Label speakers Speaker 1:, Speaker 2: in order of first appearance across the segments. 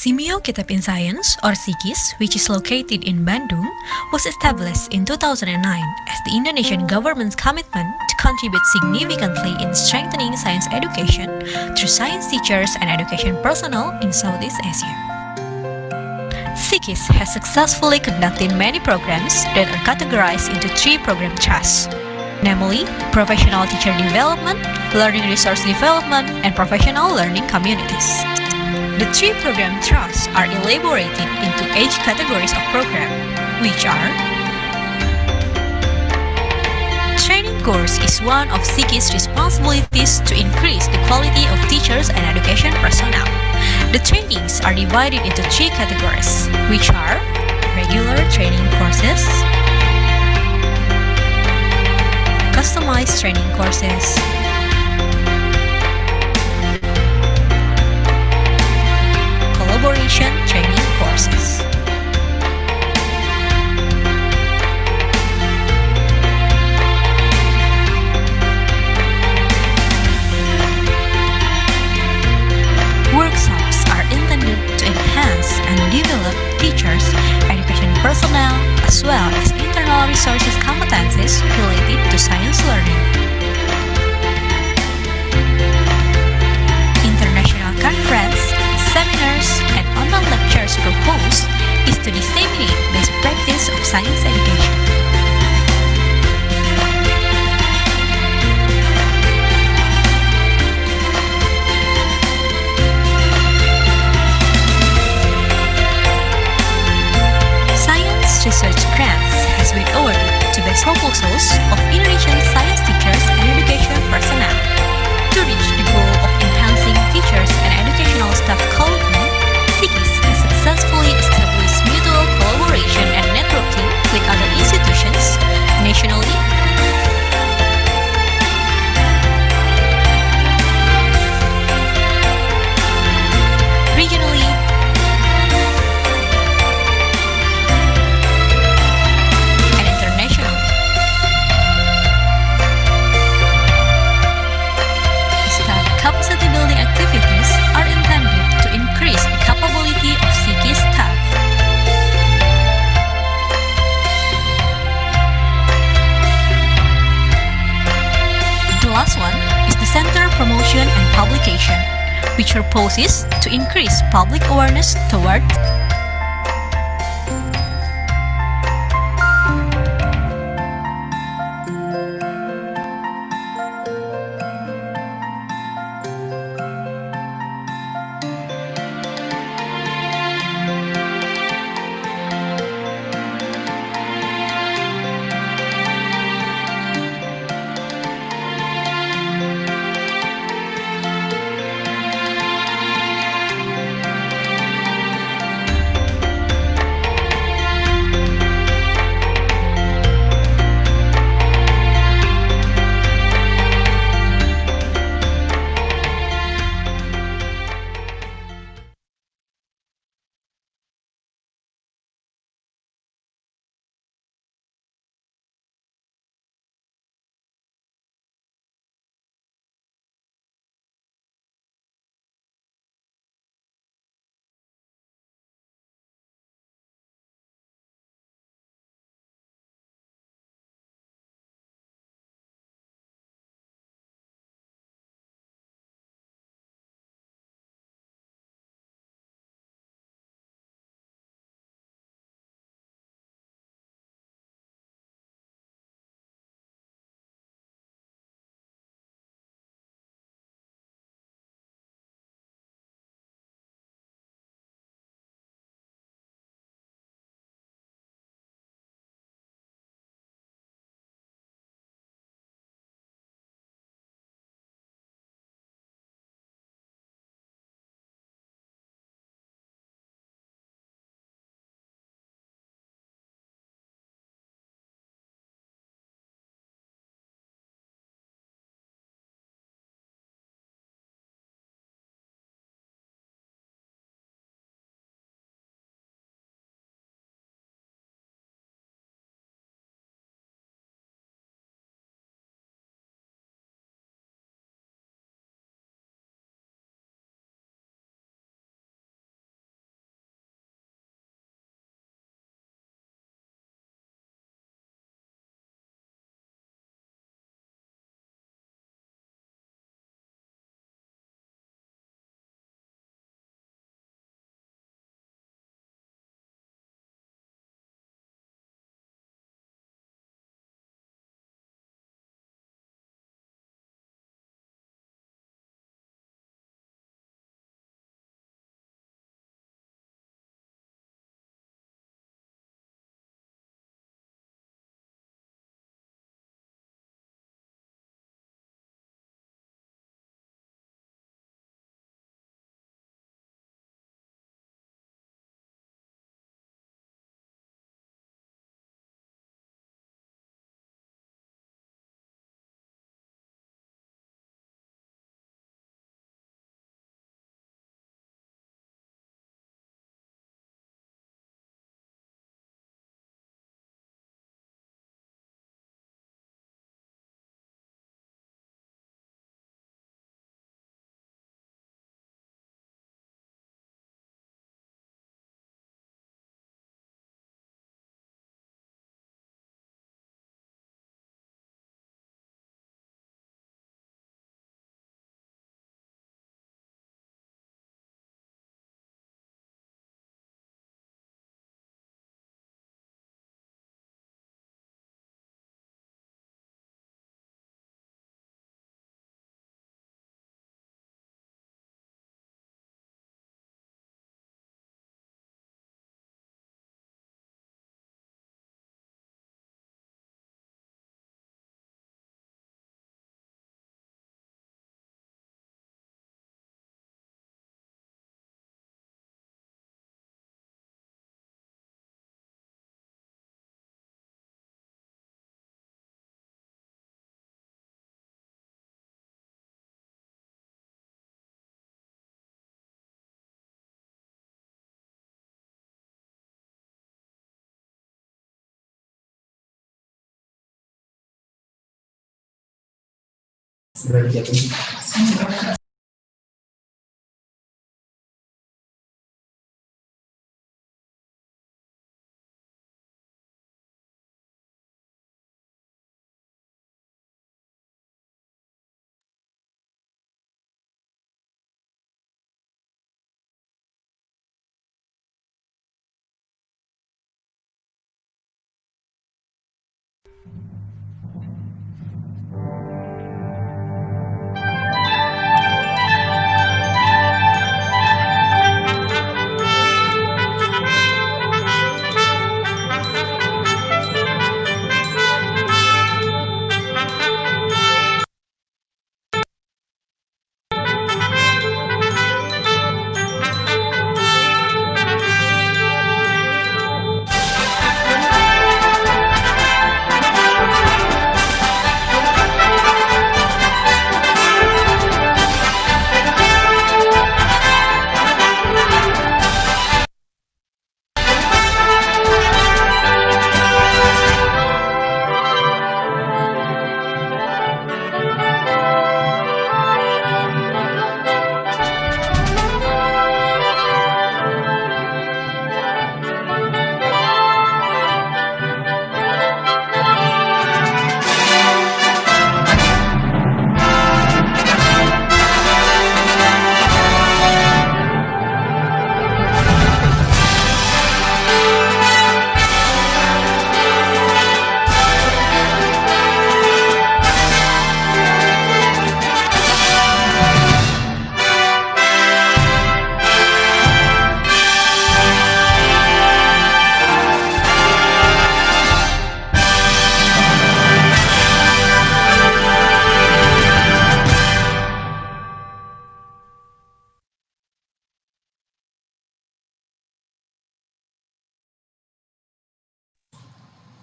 Speaker 1: SEAMEO Qitep in Science, or SIGIS, which is located in Bandung, was established in 2009 as the Indonesian government's commitment to contribute significantly in strengthening science education through science teachers and education personnel in Southeast Asia. SIGIS has successfully conducted many programs that are categorized into three program trusts, namely professional teacher development, learning resource development, and professional learning communities. The three program trusts are elaborated into age categories of program, which are: training course is one of SIGI's responsibilities to increase the quality of teachers and education personnel. The trainings are divided into three categories, which are regular training courses, customized training courses, collaboration training courses. Workshops are intended to enhance and develop teachers, education personnel, as well as internal resources competencies related to science learning. International conference, seminars, and online lectures proposed is to disseminate best practice of science education. Science research grants has been awarded to best proposals of Indonesian science teachers and education personnel. To reach the goal of enhancing teachers and educational staff quality, SIGIS has successfully established mutual collaboration and networking with other institutions nationally, regionally, and internationally. Staff capacity building activities are intended to increase the capability of SIGIS staff. The last one is the Center Promotion and Publication, which proposes to increase public awareness toward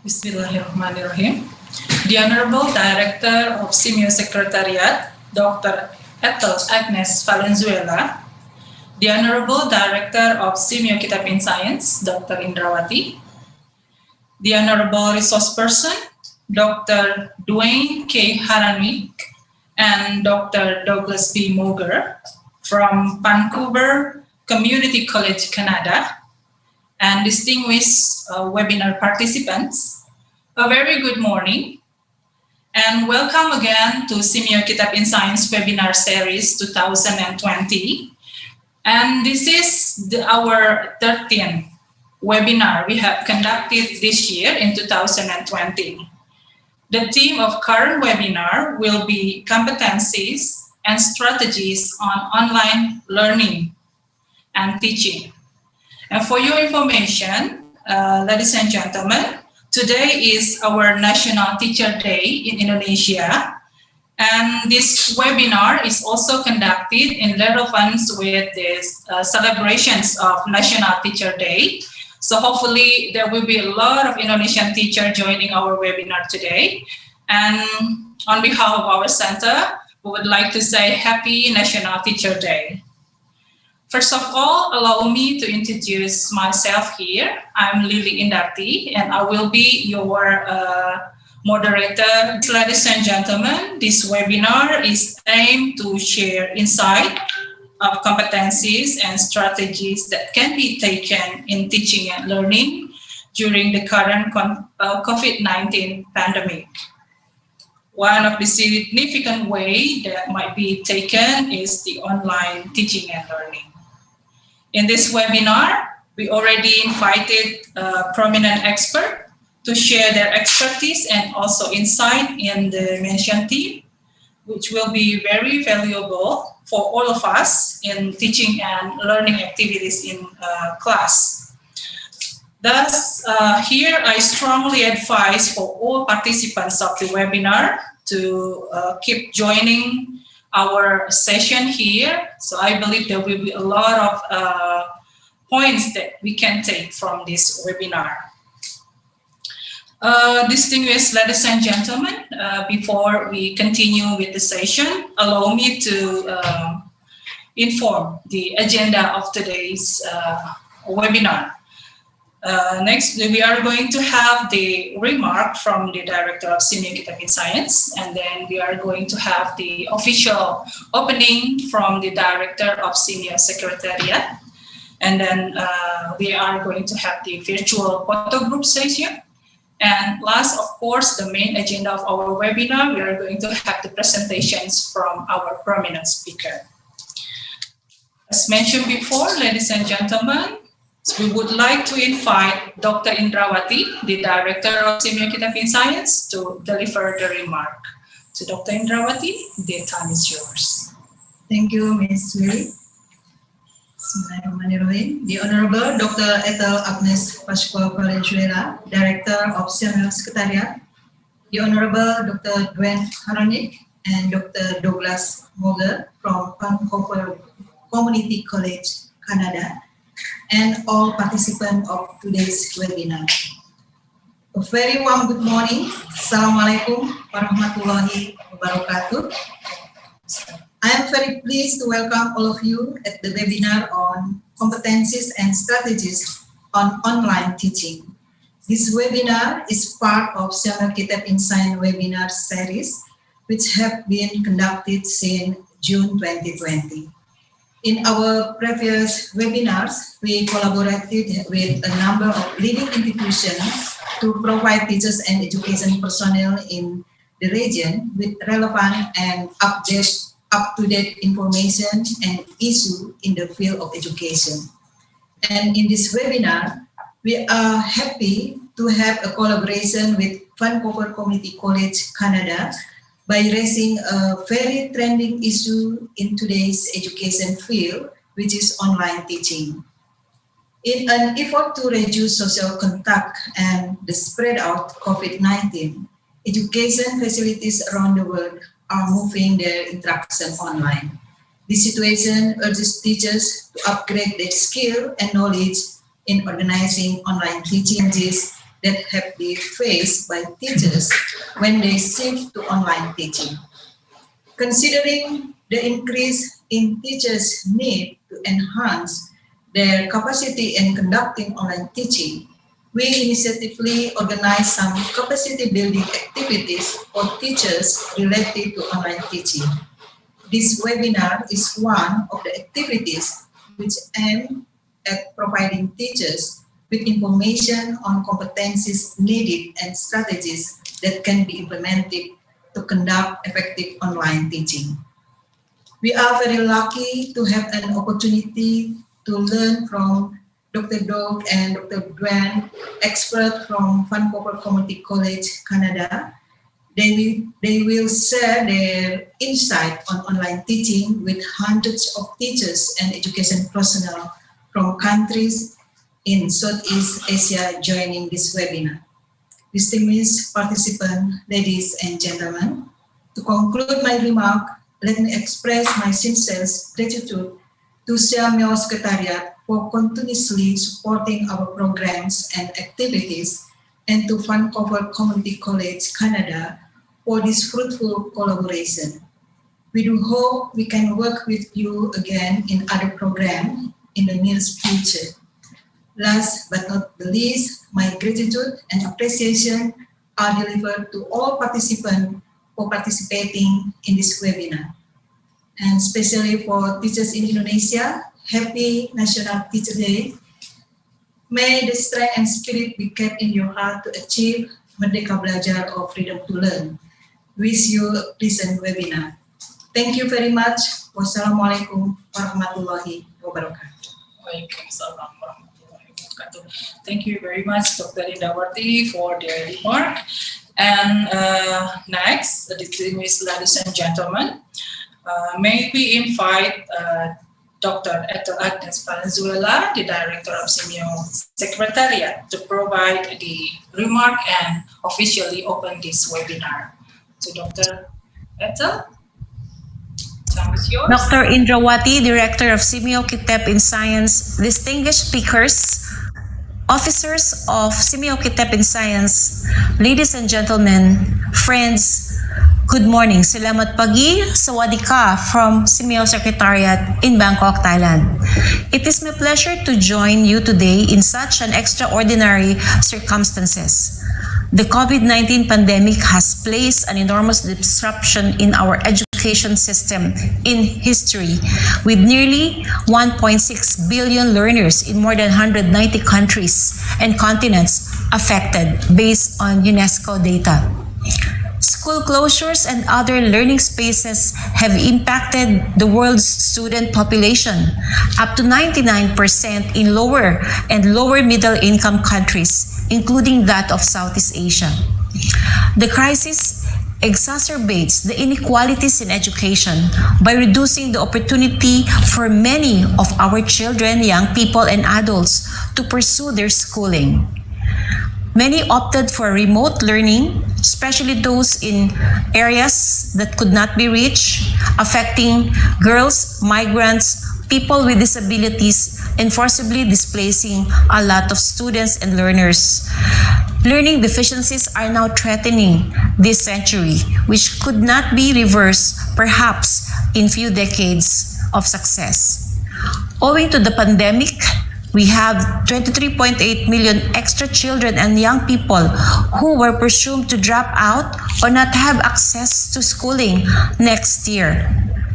Speaker 2: Bismillahirrahmanirrahim. The Honorable Director of SEAMEO Secretariat, Dr. Ethel Agnes Valenzuela, the Honorable Director of SEAMEO Qitep in Science, Dr. Indrawati, the Honorable Resource Person, Dr. Dwayne K. Haranwik, and Dr. Douglas B. Moger from Vancouver Community College, Canada, and distinguished webinar participants, a very good morning, and welcome again to SEAMEO Qitep in Science Webinar Series 2020. And this is our 13th webinar we have conducted this year in 2020. The theme of current webinar will be competencies and strategies on online learning and teaching. And for your information, ladies and gentlemen, today is our National Teacher Day in Indonesia. And this webinar is also conducted in relevance with these celebrations of National Teacher Day. So hopefully there will be a lot of Indonesian teachers joining our webinar today. And on behalf of our center, we would like to say Happy National Teacher Day. First of all, allow me to introduce myself here. I'm Lily Indarti, and I will be your moderator. Ladies and gentlemen, this webinar is aimed to share insight of competencies and strategies that can be taken in teaching and learning during the current COVID-19 pandemic. One of the significant ways that might be taken is the online teaching and learning. In this webinar, we already invited prominent experts to share their expertise and also insight in the Mision team, which will be very valuable for all of us in teaching and learning activities in class. Thus, here I strongly advise for all participants of the webinar to keep joining our session here. So I believe there will be a lot of points that we can take from this webinar. Distinguished ladies and gentlemen, before we continue with the session, allow me to inform the agenda of today's webinar. Next, we are going to have the remark from the Director of SEAMEO Qitep in Science, and then we are going to have the official opening from the Director of SEAMEO Secretariat, and then we are going to have the virtual photo group session. And last, of course, the main agenda of our webinar, we are going to have the presentations from our prominent speaker. As mentioned before, ladies and gentlemen, we would like to invite Dr. Indrawati, the Director of SEAMEO Qitep in Science, to deliver the remark. So Dr. Indrawati, the time is yours.
Speaker 3: Thank you, Ms. Willy. Bismillahirrahmanirrahim. The Honorable Dr. Ethel Agnes Valenzuela, Director of SEAMEO Secretariat, the Honorable Dr. Dwayne Haronik and Dr. Douglas Moger from Vancouver Community College, Canada, and all participants of today's webinar. A very warm good morning. Assalamualaikum warahmatullahi wabarakatuh. I am very pleased to welcome all of you at the webinar on competencies and strategies on online teaching. This webinar is part of SEAMEO Qitep in Science webinar series, which have been conducted since June 2020. In our previous webinars, we collaborated with a number of leading institutions to provide teachers and education personnel in the region with relevant and up-to-date information and issues in the field of education. And in this webinar, we are happy to have a collaboration with Vancouver Community College, Canada, by raising a very trending issue in today's education field, which is online teaching. In an effort to reduce social contact and the spread of COVID-19, education facilities around the world are moving their interaction online. This situation urges teachers to upgrade their skill and knowledge in organizing online teachings that have been faced by teachers when they shift to online teaching. Considering the increase in teachers' need to enhance their capacity in conducting online teaching, we initiatively organize some capacity building activities for teachers related to online teaching. This webinar is one of the activities which aim at providing teachers with information on competencies needed and strategies that can be implemented to conduct effective online teaching. We are very lucky to have an opportunity to learn from Dr. Doug and Dr. Dwayne, experts from Vancouver Community College, Canada. They will share their insight on online teaching with hundreds of teachers and education personnel from countries in Southeast Asia joining this webinar. Distinguished participants, ladies and gentlemen, to conclude my remark, let me express my sincere gratitude to SEAMEO Secretariat for continuously supporting our programs and activities, and to Vancouver Community College, Canada, for this fruitful collaboration. We do hope we can work with you again in other programs in the nearest future. Last but not the least, my gratitude and appreciation are delivered to all participants for participating in this webinar. And especially for teachers in Indonesia, happy National Teacher Day. May the strength and spirit be kept in your heart to achieve Merdeka Belajar or freedom to learn. Wish you a pleasant webinar. Thank you very much. Wassalamualaikum warahmatullahi wabarakatuh.
Speaker 2: Waalaikumsalam warahmatullahi wabarakatuh. Thank you very much, Dr. Indrawati, for the remark. And next, distinguished ladies and gentlemen, may we invite Dr. Ethel Agnes Valenzuela, the Director of SEAMEO Secretariat, to provide the remark and officially open this webinar. So Dr. Ethel, time is yours.
Speaker 4: Dr. Indrawati, Director of SEAMEO Qitep in Science, distinguished speakers, officers of SEAMEO Qitep in Science, ladies and gentlemen, friends, Good morning. Salamat pagi. Sawadika from SEAMEO Secretariat in Bangkok, Thailand. It is my pleasure to join you today in such an extraordinary circumstances. The COVID-19 pandemic has placed an enormous disruption in our education system in history, with nearly 1.6 billion learners in more than 190 countries and continents affected based on UNESCO data. School closures and other learning spaces have impacted the world's student population, up to 99% in lower and lower middle income countries, including that of Southeast Asia. The crisis exacerbates the inequalities in education by reducing the opportunity for many of our children, young people, and adults to pursue their schooling. Many opted for remote learning, especially those in areas that could not be reached, affecting girls, migrants, people with disabilities, and forcibly displacing a lot of students and learners. Learning deficiencies are now threatening this century, which could not be reversed perhaps in few decades of success. Owing to the pandemic, we have 23.8 million extra children and young people who were presumed to drop out or not have access to schooling next year.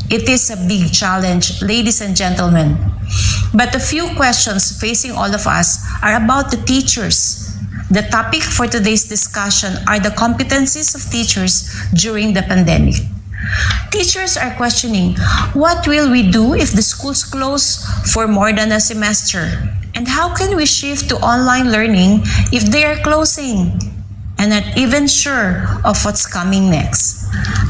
Speaker 4: It is a big challenge, ladies and gentlemen. But a few questions facing all of us are about the teachers. The topic for today's discussion are the competencies of teachers during the pandemic. Teachers are questioning, what will we do if the schools close for more than a semester? And how can we shift to online learning if they are closing and not even sure of what's coming next?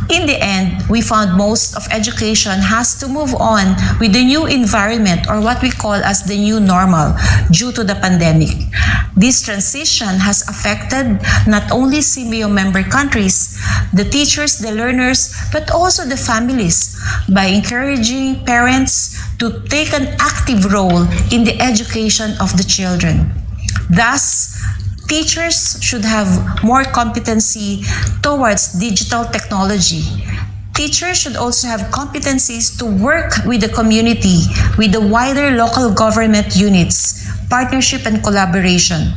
Speaker 4: In the end, we found most of education has to move on with the new environment, or what we call as the new normal, due to the pandemic. This transition has affected not only SEAMEO member countries, the teachers, the learners, but also the families by encouraging parents to take an active role in the education of the children. Thus, teachers should have more competency towards digital technology. Teachers should also have competencies to work with the community, with the wider local government units, partnership and collaboration.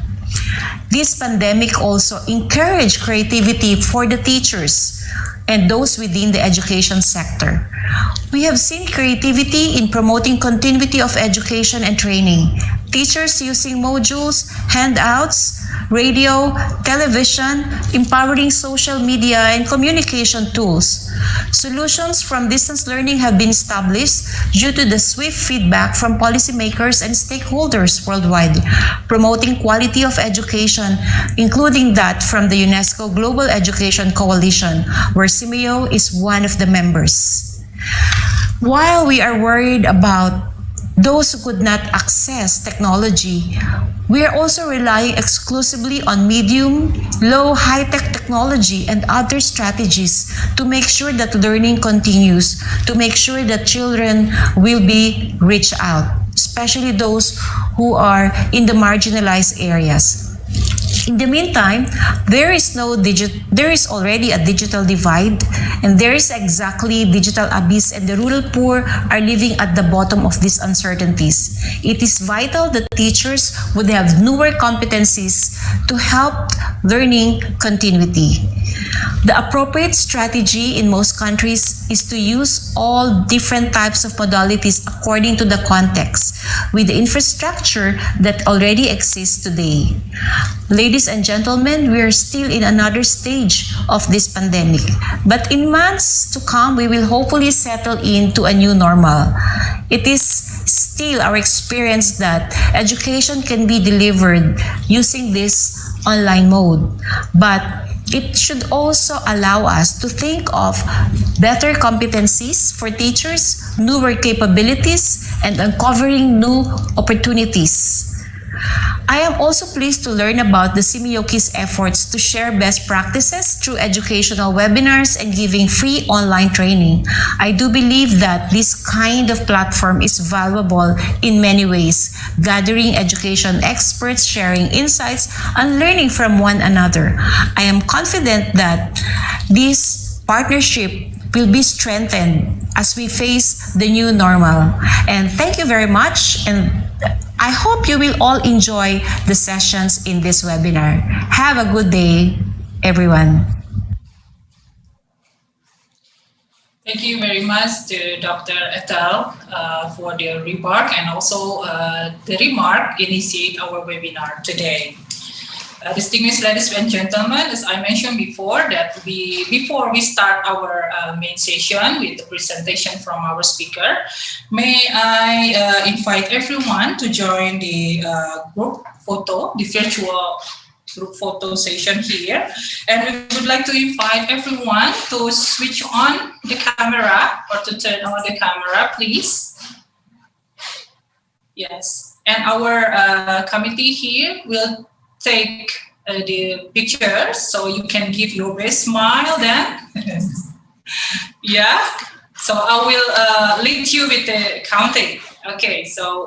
Speaker 4: This pandemic also encouraged creativity for the teachers and those within the education sector. We have seen creativity in promoting continuity of education and training. Teachers using modules, handouts, radio, television, empowering social media and communication tools. Solutions from distance learning have been established due to the swift feedback from policymakers and stakeholders worldwide, promoting quality of education, including that from the UNESCO Global Education Coalition, where SEAMEO is one of the members. While we are worried about those who could not access technology, we are also relying exclusively on medium, low, high-tech technology and other strategies to make sure that learning continues, to make sure that children will be reached out, especially those who are in the marginalized areas. In the meantime, there is already a digital divide, and there is exactly digital abyss, and the rural poor are living at the bottom of these uncertainties. It is vital that teachers would have newer competencies to help learning continuity. The appropriate strategy in most countries is to use all different types of modalities according to the context, with the infrastructure that already exists today. Ladies and gentlemen, we are still in another stage of this pandemic, but in months to come, we will hopefully settle into a new normal. It is still our experience that education can be delivered using this online mode, but it should also allow us to think of better competencies for teachers, newer capabilities, and uncovering new opportunities. I am also pleased to learn about the SEAMEO's efforts to share best practices through educational webinars and giving free online training. I do believe that this kind of platform is valuable in many ways, gathering education experts, sharing insights, and learning from one another. I am confident that this partnership will be strengthened as we face the new normal. And thank you very much. And I hope you will all enjoy the sessions in this webinar. Have a good day, everyone.
Speaker 2: Thank you very much to Dr. Ethel for the remark, and also the remark initiate our webinar today. Distinguished ladies and gentlemen, as I mentioned before, that before we start our main session with the presentation from our speaker, may I invite everyone to join the group photo, the virtual group photo session here. And we would like to invite everyone to switch on the camera or to turn on the camera, please. Yes, and our committee here will take the pictures, so you can give your best smile then. Yeah, so I will lead you with the counting. Okay, so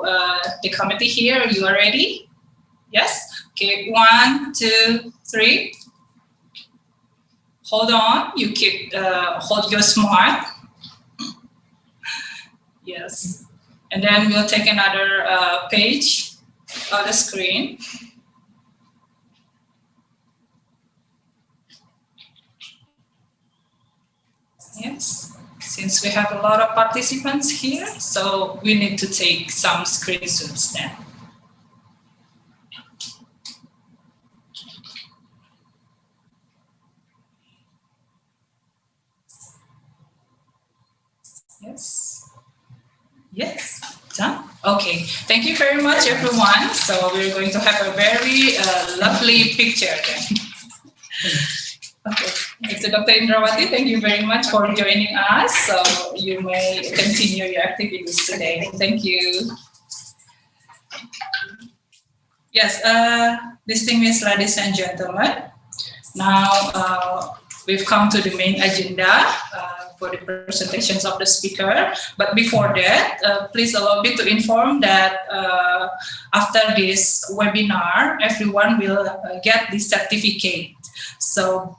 Speaker 2: the committee here, you are ready? Yes? Okay, 1, 2, 3. Hold on, you keep, hold your smile. Yes, and then we'll take another page of the screen. Yes, since we have a lot of participants here, so we need to take some screenshots then. Yes. Yes. Done. Okay. Thank you very much, everyone. So we're going to have a very lovely picture then. Okay. So Dr. Indrawati, thank you very much for joining us. So you may continue your activities today. Thank you. Yes. Distinguished ladies and gentlemen, now we've come to the main agenda for the presentations of the speaker. But before that, please allow me to inform that after this webinar, everyone will get this certificate. So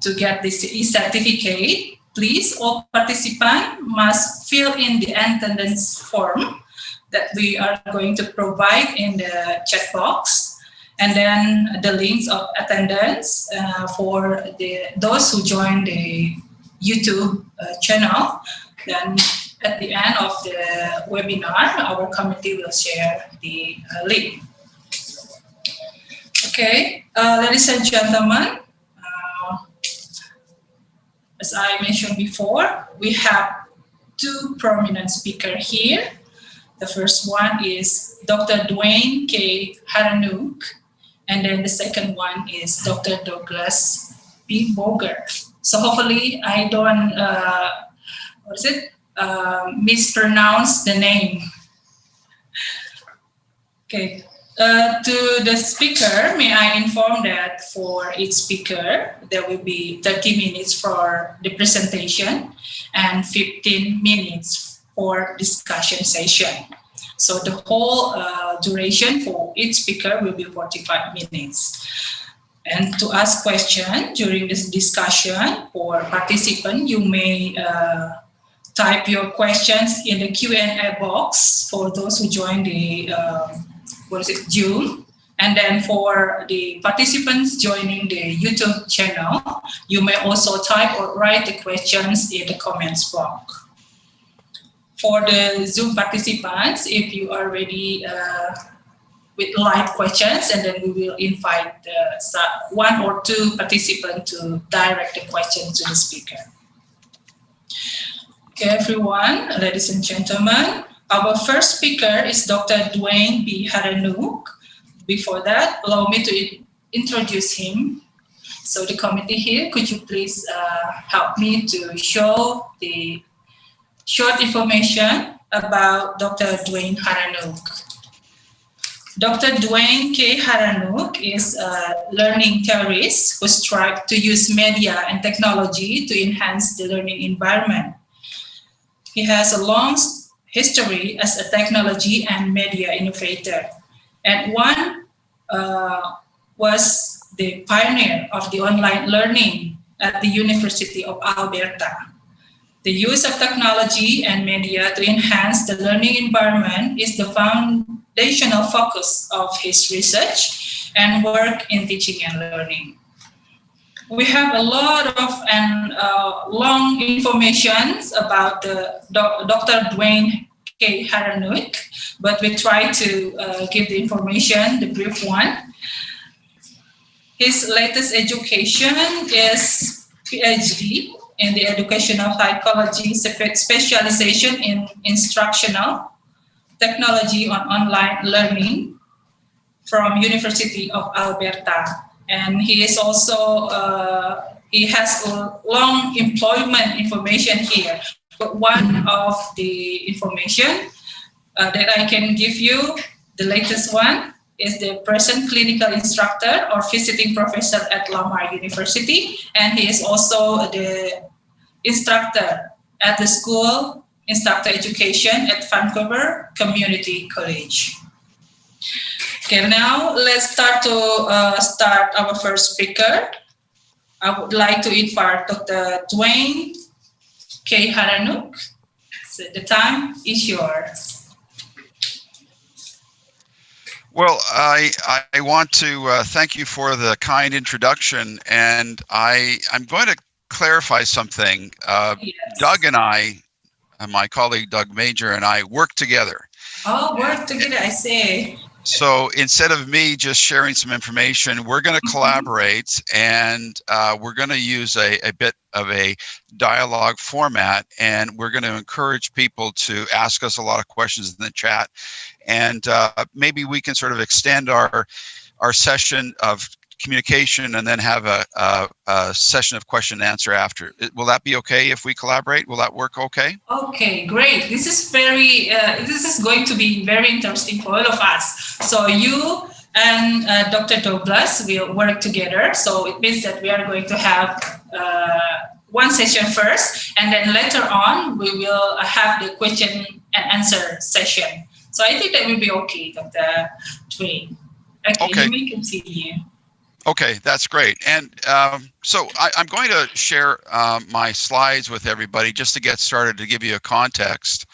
Speaker 2: to get this e-certificate, please all participants must fill in the attendance form that we are going to provide in the chat box. And then the links of attendance for those who join the YouTube channel. Then at the end of the webinar, our committee will share the link. Okay, ladies and gentlemen, as I mentioned before, we have two prominent speakers here. The first one is Dr. Dwayne K. Haranuk, and then the second one is Dr. Douglas P. Boger. So hopefully I don't, mispronounce the name. Okay. To the speaker, may I inform that for each speaker, there will be 30 minutes for the presentation and 15 minutes for discussion session. So the whole duration for each speaker will be 45 minutes. And to ask questions during this discussion for participants, you may type your questions in the Q&A box for those who join the Zoom. And then for the participants joining the YouTube channel, you may also type or write the questions in the comments box. For the Zoom participants, if you are ready with live questions, and then we will invite one or two participants to direct the question to the speaker. Okay, everyone, ladies and gentlemen, our first speaker is Dr. Dwayne B. Haranuk. Before that, allow me to introduce him. So the committee here, could you please help me to show the short information about Dr. Dwayne Haranuk. Dr. Dwayne K. Haranuk is a learning theorist who strives to use media and technology to enhance the learning environment. He has a long history as a technology and media innovator, and one was the pioneer of the online learning at the University of Alberta. The use of technology and media to enhance the learning environment is the foundational focus of his research and work in teaching and learning. We have a lot of long information about the Dr. Dwayne K. Haranuk, but we try to give the information, the brief one. His latest education is PhD in the educational psychology specialization in instructional technology on online learning from University of Alberta. And he is also, he has a long employment information here. But one of the information that I can give you, the latest one, is the present clinical instructor or visiting professor at Lamar University. And he is also the instructor at the school, instructor education at Vancouver Community College. Okay, now let's start our first speaker. I would like to invite Dr. Dwayne K. Haranuk. So the time is yours.
Speaker 5: Well, I want to thank you for the kind introduction, and I'm going to clarify something.
Speaker 2: Yes.
Speaker 5: Doug and I, my colleague Doug Major and I, work together.
Speaker 2: Oh, work together, I see.
Speaker 5: So instead of me just sharing some information, we're going to collaborate, and we're going to use a bit of a dialogue format, and we're going to encourage people to ask us a lot of questions in the chat, and maybe we can sort of extend our session of communication and then have a session of question and answer after. Will that be okay if we collaborate? Will that work okay?
Speaker 2: Okay, great. This is this is going to be very interesting for all of us. So you and Dr. Douglas will work together. So it means that we are going to have one session first, and then later on we will have the question and answer session. So I think that will be okay, Dr. Dwayne. Okay. You may continue.
Speaker 5: Okay, that's great. And so I'm going to share my slides with everybody just to get started, to give you a context.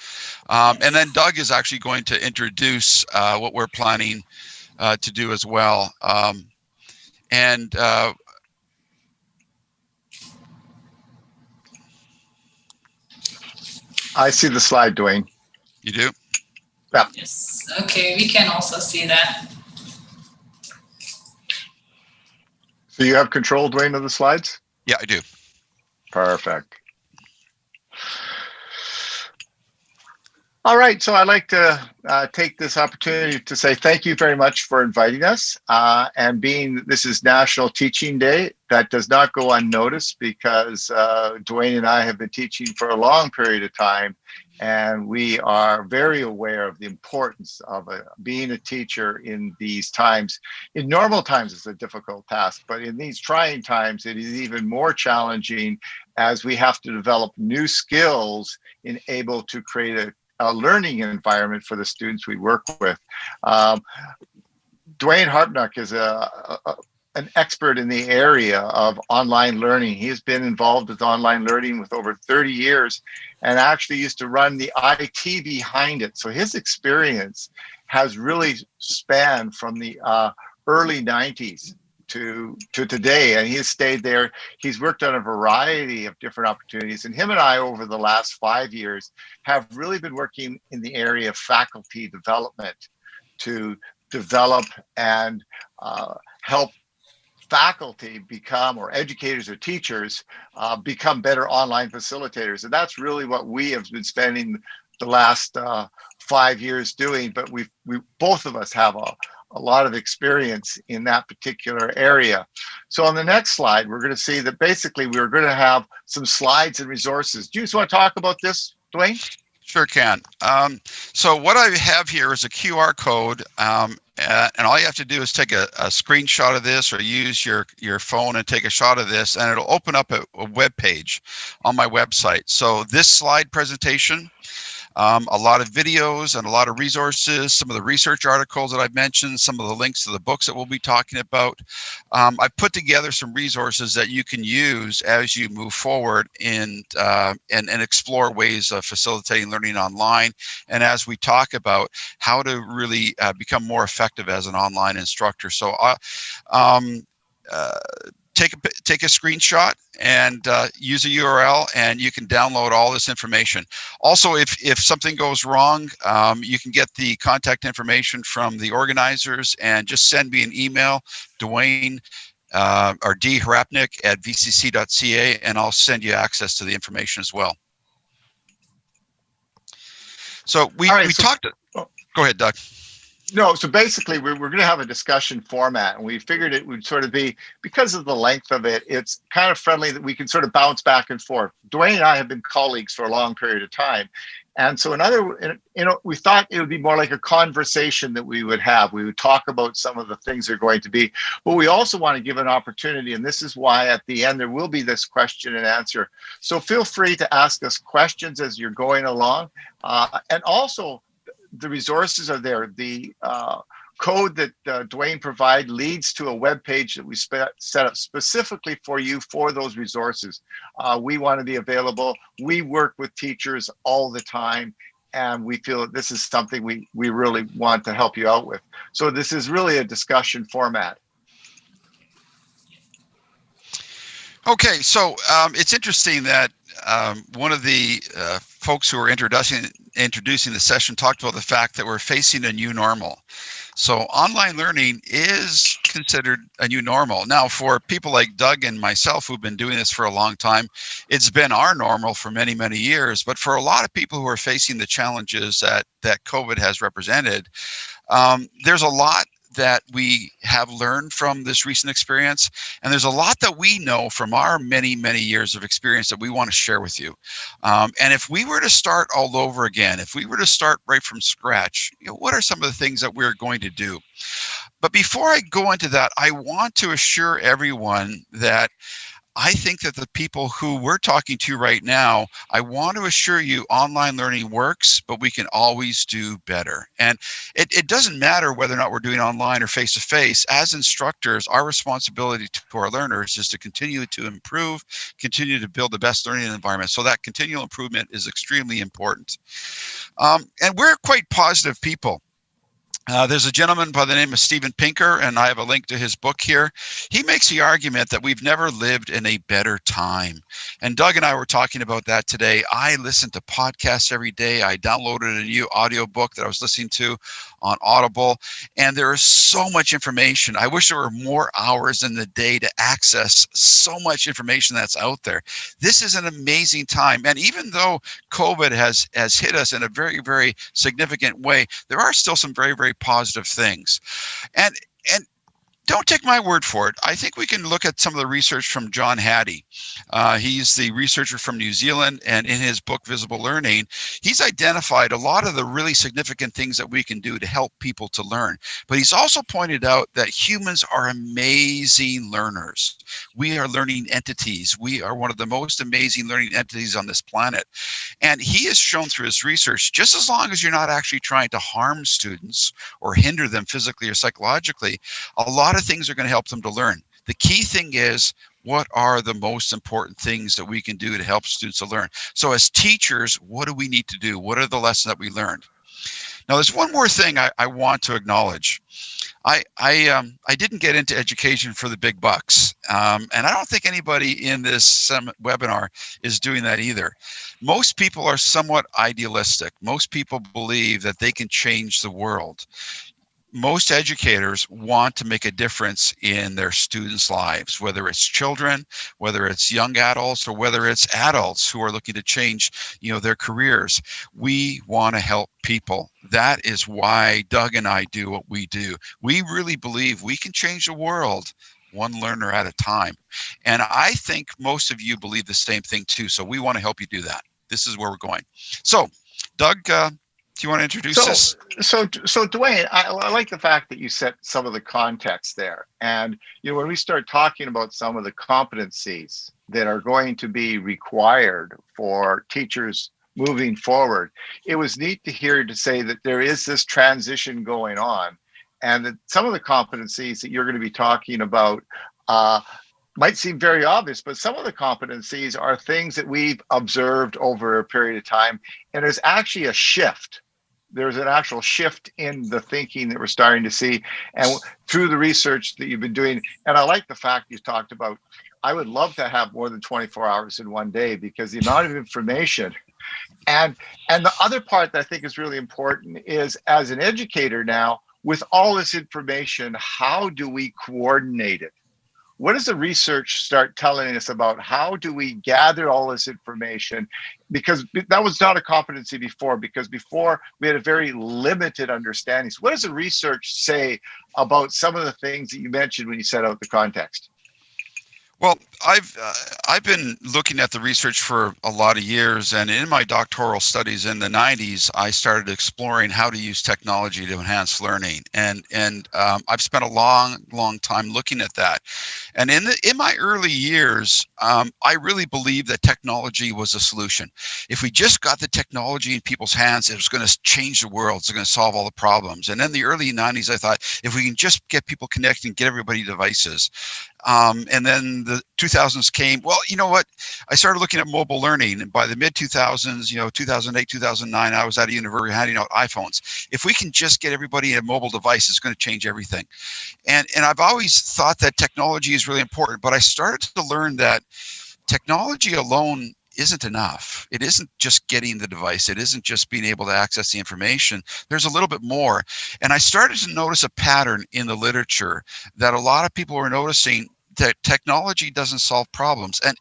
Speaker 5: And then Doug is actually going to introduce what we're planning to do as well.
Speaker 6: I see the slide, Dwayne.
Speaker 5: You do?
Speaker 6: Yeah.
Speaker 2: Yes. Okay, we can also see that.
Speaker 6: So you have control, Dwayne, of the slides?
Speaker 5: Yeah, I do.
Speaker 6: Perfect. All right, so I'd like to take this opportunity to say thank you very much for inviting us. And being this is National Teaching Day, that does not go unnoticed, because Dwayne and I have been teaching for a long period of time, and we are very aware of the importance of being a teacher in these times. In normal times, it's a difficult task, but in these trying times, it is even more challenging, as we have to develop new skills in able to create a learning environment for the students we work with. Dwayne Harpnuck is an expert in the area of online learning. He's been involved with online learning with over 30 years and actually used to run the IT behind it. So his experience has really spanned from the early 90s to today, and he's stayed there. He's worked on a variety of different opportunities, and him and I over the last 5 years have really been working in the area of faculty development to develop and help faculty become, or educators or teachers become better online facilitators. And that's really what we have been spending the last 5 years doing, but we both of us have a lot of experience in that particular area. So on the next slide, we're going to see that basically we're going to have some slides and resources. Do you just want to talk about this, Dwayne?
Speaker 5: Sure can. So what I have here is a QR code, and all you have to do is take a screenshot of this, or use your phone and take a shot of this, and it'll open up a web page on my website. So this slide presentation a lot of videos and a lot of resources, some of the research articles that I've mentioned, some of the links to the books that we'll be talking about. I've put together some resources that you can use as you move forward and explore ways of facilitating learning online, and as we talk about how to really become more effective as an online instructor. So take a screenshot and use a URL, and you can download all this information. Also, if something goes wrong, you can get the contact information from the organizers and just send me an email, Dwayne or D. Hrapnik at vcc.ca, and I'll send you access to the information as well. So we talked. Go ahead, Doug.
Speaker 6: No, so basically we're going to have a discussion format, and we figured it would sort of be, because of the length of it, it's kind of friendly that we can sort of bounce back and forth. Dwayne and I have been colleagues for a long period of time. And so we thought it would be more like a conversation that we would have. We would talk about some of the things that are going to be, but we also want to give an opportunity. And this is why at the end, there will be this question and answer. So feel free to ask us questions as you're going along. And also, the resources are there. The code that Dwayne provided leads to a web page that we set up specifically for you for those resources. We want to be available. We work with teachers all the time, and we feel that this is something we really want to help you out with. So this is really a discussion format.
Speaker 5: Okay, so it's interesting that one of the folks who were introducing the session talked about the fact that we're facing a new normal. So online learning is considered a new normal. Now, for people like Doug and myself who've been doing this for a long time, it's been our normal for many, many years. But for a lot of people who are facing the challenges that COVID has represented, there's a lot that we have learned from this recent experience. And there's a lot that we know from our many, many years of experience that we want to share with you. And if we were to start all over again, if we were to start right from scratch, what are some of the things that we're going to do? But before I go into that, I want to assure everyone that I think that the people who we're talking to right now, I want to assure you online learning works, but we can always do better. And it doesn't matter whether or not we're doing online or face-to-face. As instructors, our responsibility to our learners is to continue to improve, continue to build the best learning environment. So that continual improvement is extremely important. And we're quite positive people. There's a gentleman by the name of Steven Pinker, and I have a link to his book here. He makes the argument that we've never lived in a better time. And Doug and I were talking about that today. I listen to podcasts every day. I downloaded a new audiobook that I was listening to on Audible, and there is so much information. I wish there were more hours in the day to access so much information that's out there. This is an amazing time. And even though COVID has hit us in a very, very significant way, there are still some very, very positive things. And don't take my word for it. I think we can look at some of the research from John Hattie. He's the researcher from New Zealand, and in his book, Visible Learning, he's identified a lot of the really significant things that we can do to help people to learn. But he's also pointed out that humans are amazing learners. We are learning entities. We are one of the most amazing learning entities on this planet. And he has shown through his research, just as long as you're not actually trying to harm students or hinder them physically or psychologically, a lot of things are going to help them to learn. The key thing is, what are the most important things that we can do to help students to learn? So as teachers, what do we need to do? What are the lessons that we learned? Now, there's one more thing I want to acknowledge. I didn't get into education for the big bucks. And I don't think anybody in this webinar is doing that either. Most people are somewhat idealistic. Most people believe that they can change the world. Most educators want to make a difference in their students' lives, whether it's children, whether it's young adults, or whether it's adults who are looking to change, their careers. We want to help people. That is why Doug and I do what we do. We really believe we can change the world one learner at a time. And I think most of you believe the same thing too. So we want to help you do that. This is where we're going. So, Doug, do you want to introduce this?
Speaker 6: So Dwayne, I like the fact that you set some of the context there. And when we start talking about some of the competencies that are going to be required for teachers moving forward. It was neat to hear to say that there is this transition going on, and that some of the competencies that you're going to be talking about might seem very obvious, but some of the competencies are things that we've observed over a period of time, and there's actually a shift. There's an actual shift in the thinking that we're starting to see, and through the research that you've been doing. And I like the fact you talked about, I would love to have more than 24 hours in one day, because the amount of information. And the other part that I think is really important is, as an educator now, with all this information, how do we coordinate it? What does the research start telling us about how do we gather all this information? Because that was not a competency before, because before we had a very limited understanding. So what does the research say about some of the things that you mentioned when you set out the context?
Speaker 5: Well, I've been looking at the research for a lot of years, and in my doctoral studies in the 90s, I started exploring how to use technology to enhance learning, and I've spent a long time looking at that. And in my early years, I really believed that technology was a solution. If we just got the technology in people's hands, it was going to change the world. It's going to solve all the problems. And in the early 90s, I thought, if we can just get people connected and get everybody devices. And then the 2000s came. Well, you know what? I started looking at mobile learning, and by the mid 2000s, 2008, 2009, I was at a university handing out iPhones. If we can just get everybody a mobile device, it's going to change everything. And I've always thought that technology is really important, but I started to learn that technology alone isn't enough. It isn't just getting the device. It isn't just being able to access the information. There's a little bit more. And I started to notice a pattern in the literature that a lot of people were noticing, that technology doesn't solve problems. And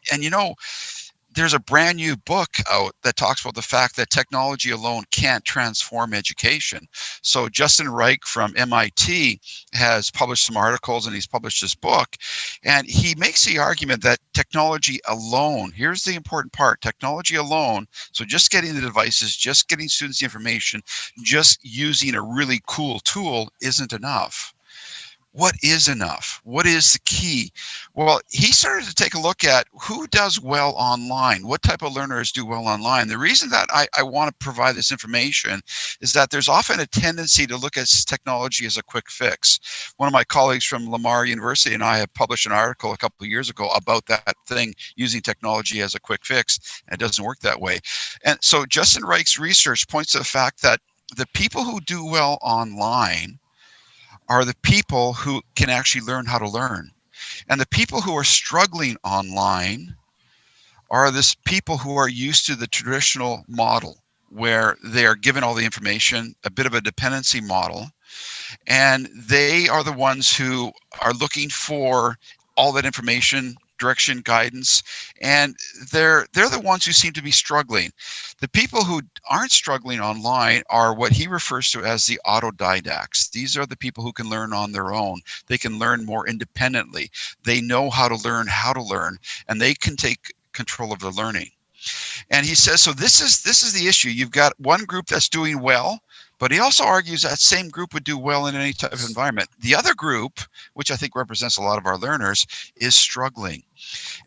Speaker 5: there's a brand new book out that talks about the fact that technology alone can't transform education. So Justin Reich from MIT has published some articles, and he's published this book, and he makes the argument that technology alone, here's the important part, technology alone, so just getting the devices, just getting students the information, just using a really cool tool isn't enough. What is enough? What is the key? Well, he started to take a look at who does well online. What type of learners do well online? The reason that I want to provide this information is that there's often a tendency to look at technology as a quick fix. One of my colleagues from Lamar University and I have published an article a couple of years ago about that thing, using technology as a quick fix, and it doesn't work that way. And so Justin Reich's research points to the fact that the people who do well online are the people who can actually learn how to learn. And the people who are struggling online are this people who are used to the traditional model, where they are given all the information, a bit of a dependency model, and they are the ones who are looking for all that information, direction, guidance, and they're the ones who seem to be struggling. The people who aren't struggling online are what he refers to as the autodidacts. These are the people who can learn on their own. They can learn more independently. They know how to learn, and they can take control of the learning. And he says, so this is the issue. You've got one group that's doing well, but he also argues that same group would do well in any type of environment. The other group, which I think represents a lot of our learners, is struggling.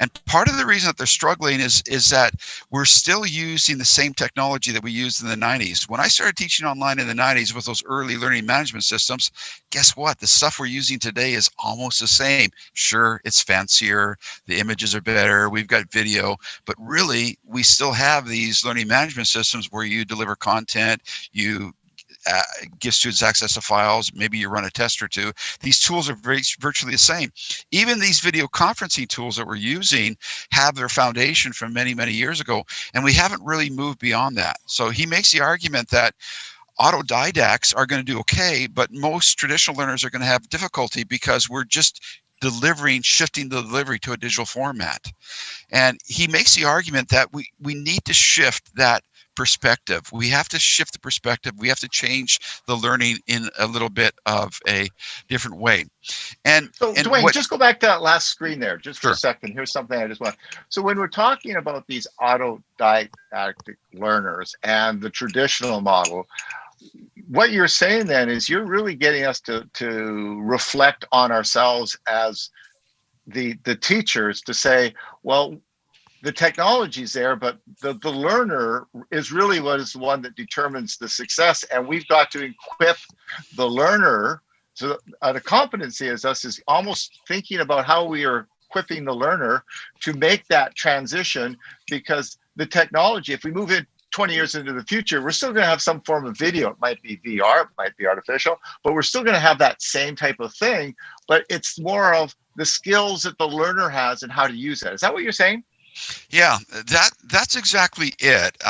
Speaker 5: And part of the reason that they're struggling is that we're still using the same technology that we used in the 90s. When I started teaching online in the 90s with those early learning management systems, guess what? The stuff we're using today is almost the same. Sure, it's fancier, the images are better, we've got video, but really we still have these learning management systems where you deliver content, you give students access to files, maybe you run a test or two. These tools are virtually the same. Even these video conferencing tools that we're using have their foundation from many, many years ago, and we haven't really moved beyond that. So he makes the argument that autodidacts are going to do okay, but most traditional learners are going to have difficulty because we're just shifting the delivery to a digital format. And he makes the argument that we need to shift that perspective. We have to shift the perspective. We have to change the learning in a little bit of a different way. And
Speaker 6: Dwayne, just go back to that last screen there, just for
Speaker 5: Sure.
Speaker 6: a second. Here's something I just want. So when we're talking about these autodidactic learners and the traditional model, what you're saying then is you're really getting us to reflect on ourselves as the teachers, to say, well, the technology's there, but the learner is really what is the one that determines the success. And we've got to equip the learner. So the competency is us is almost thinking about how we are equipping the learner to make that transition, because the technology, if we move in 20 years into the future, we're still going to have some form of video. It might be VR, it might be artificial, but we're still going to have that same type of thing. But it's more of the skills that the learner has and how to use it. Is that what you're saying?
Speaker 5: Yeah, that's exactly it.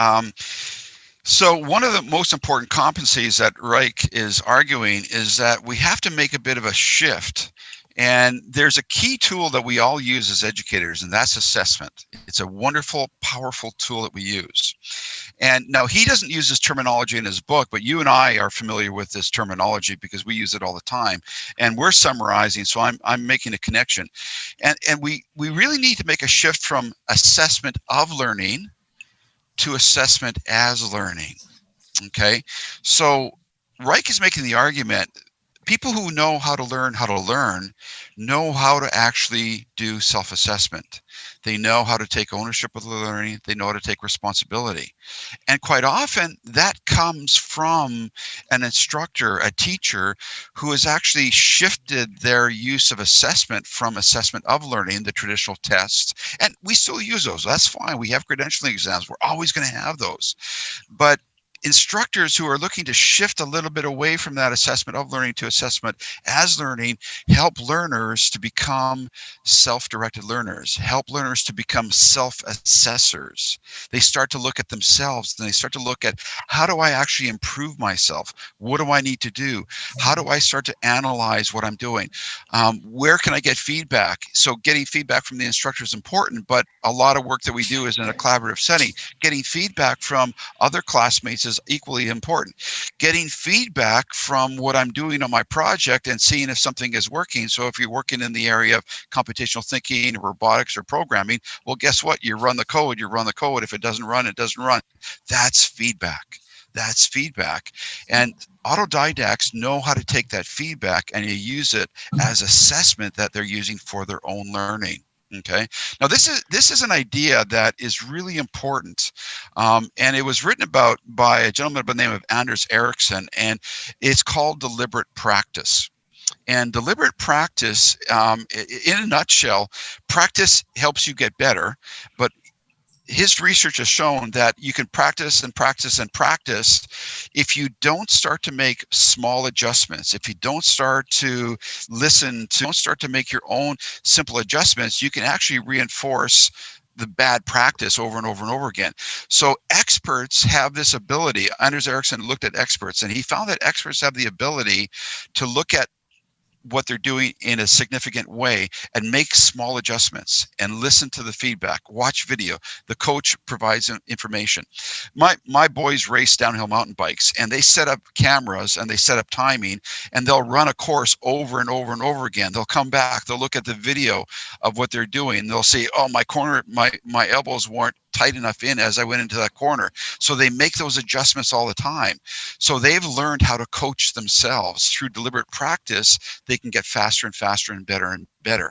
Speaker 5: So one of the most important competencies that Reich is arguing is that we have to make a bit of a shift. And there's a key tool that we all use as educators, and that's assessment. It's a wonderful, powerful tool that we use. And now he doesn't use this terminology in his book, but you and I are familiar with this terminology because we use it all the time. And we're summarizing, so I'm making a connection. And we really need to make a shift from assessment of learning to assessment as learning. Okay, so Reich is making the argument, people who know how to learn know how to actually do self-assessment. They know how to take ownership of the learning. They know how to take responsibility. And quite often that comes from an instructor, a teacher who has actually shifted their use of assessment from assessment of learning, the traditional tests. And we still use those. That's fine. We have credentialing exams. We're always going to have those. But instructors who are looking to shift a little bit away from that assessment of learning to assessment as learning help learners to become self-directed learners, help learners to become self-assessors. They start to look at themselves and they start to look at, how do I actually improve myself? What do I need to do? How do I start to analyze what I'm doing? Where can I get feedback? So getting feedback from the instructor is important, but a lot of work that we do is in a collaborative setting. Getting feedback from other classmates is equally important. Getting feedback from what I'm doing on my project and seeing if something is working. So if you're working in the area of computational thinking, robotics, or programming, well, guess what? You run the code, you run the code. If it doesn't run, it doesn't run. That's feedback. That's feedback. And autodidacts know how to take that feedback and you use it as assessment that they're using for their own learning. Okay. Now this is an idea that is really important, and it was written about by a gentleman by the name of Anders Ericsson, and it's called deliberate practice. And deliberate practice, in a nutshell, practice helps you get better, but his research has shown that you can practice and practice and practice. If you don't start to make small adjustments, if you don't start to listen to, don't start to make your own simple adjustments, you can actually reinforce the bad practice over and over and over again. So experts have this ability. Anders Ericsson looked at experts and he found that experts have the ability to look at what they're doing in a significant way and make small adjustments and listen to the feedback, watch video. The coach provides information. My boys race downhill mountain bikes and they set up cameras and they set up timing and they'll run a course over and over and over again. They'll come back, they'll look at the video of what they're doing. They'll say, oh, my elbows weren't tight enough in as I went into that corner. So they make those adjustments all the time. So they've learned how to coach themselves through deliberate practice. They can get faster and faster and better and better.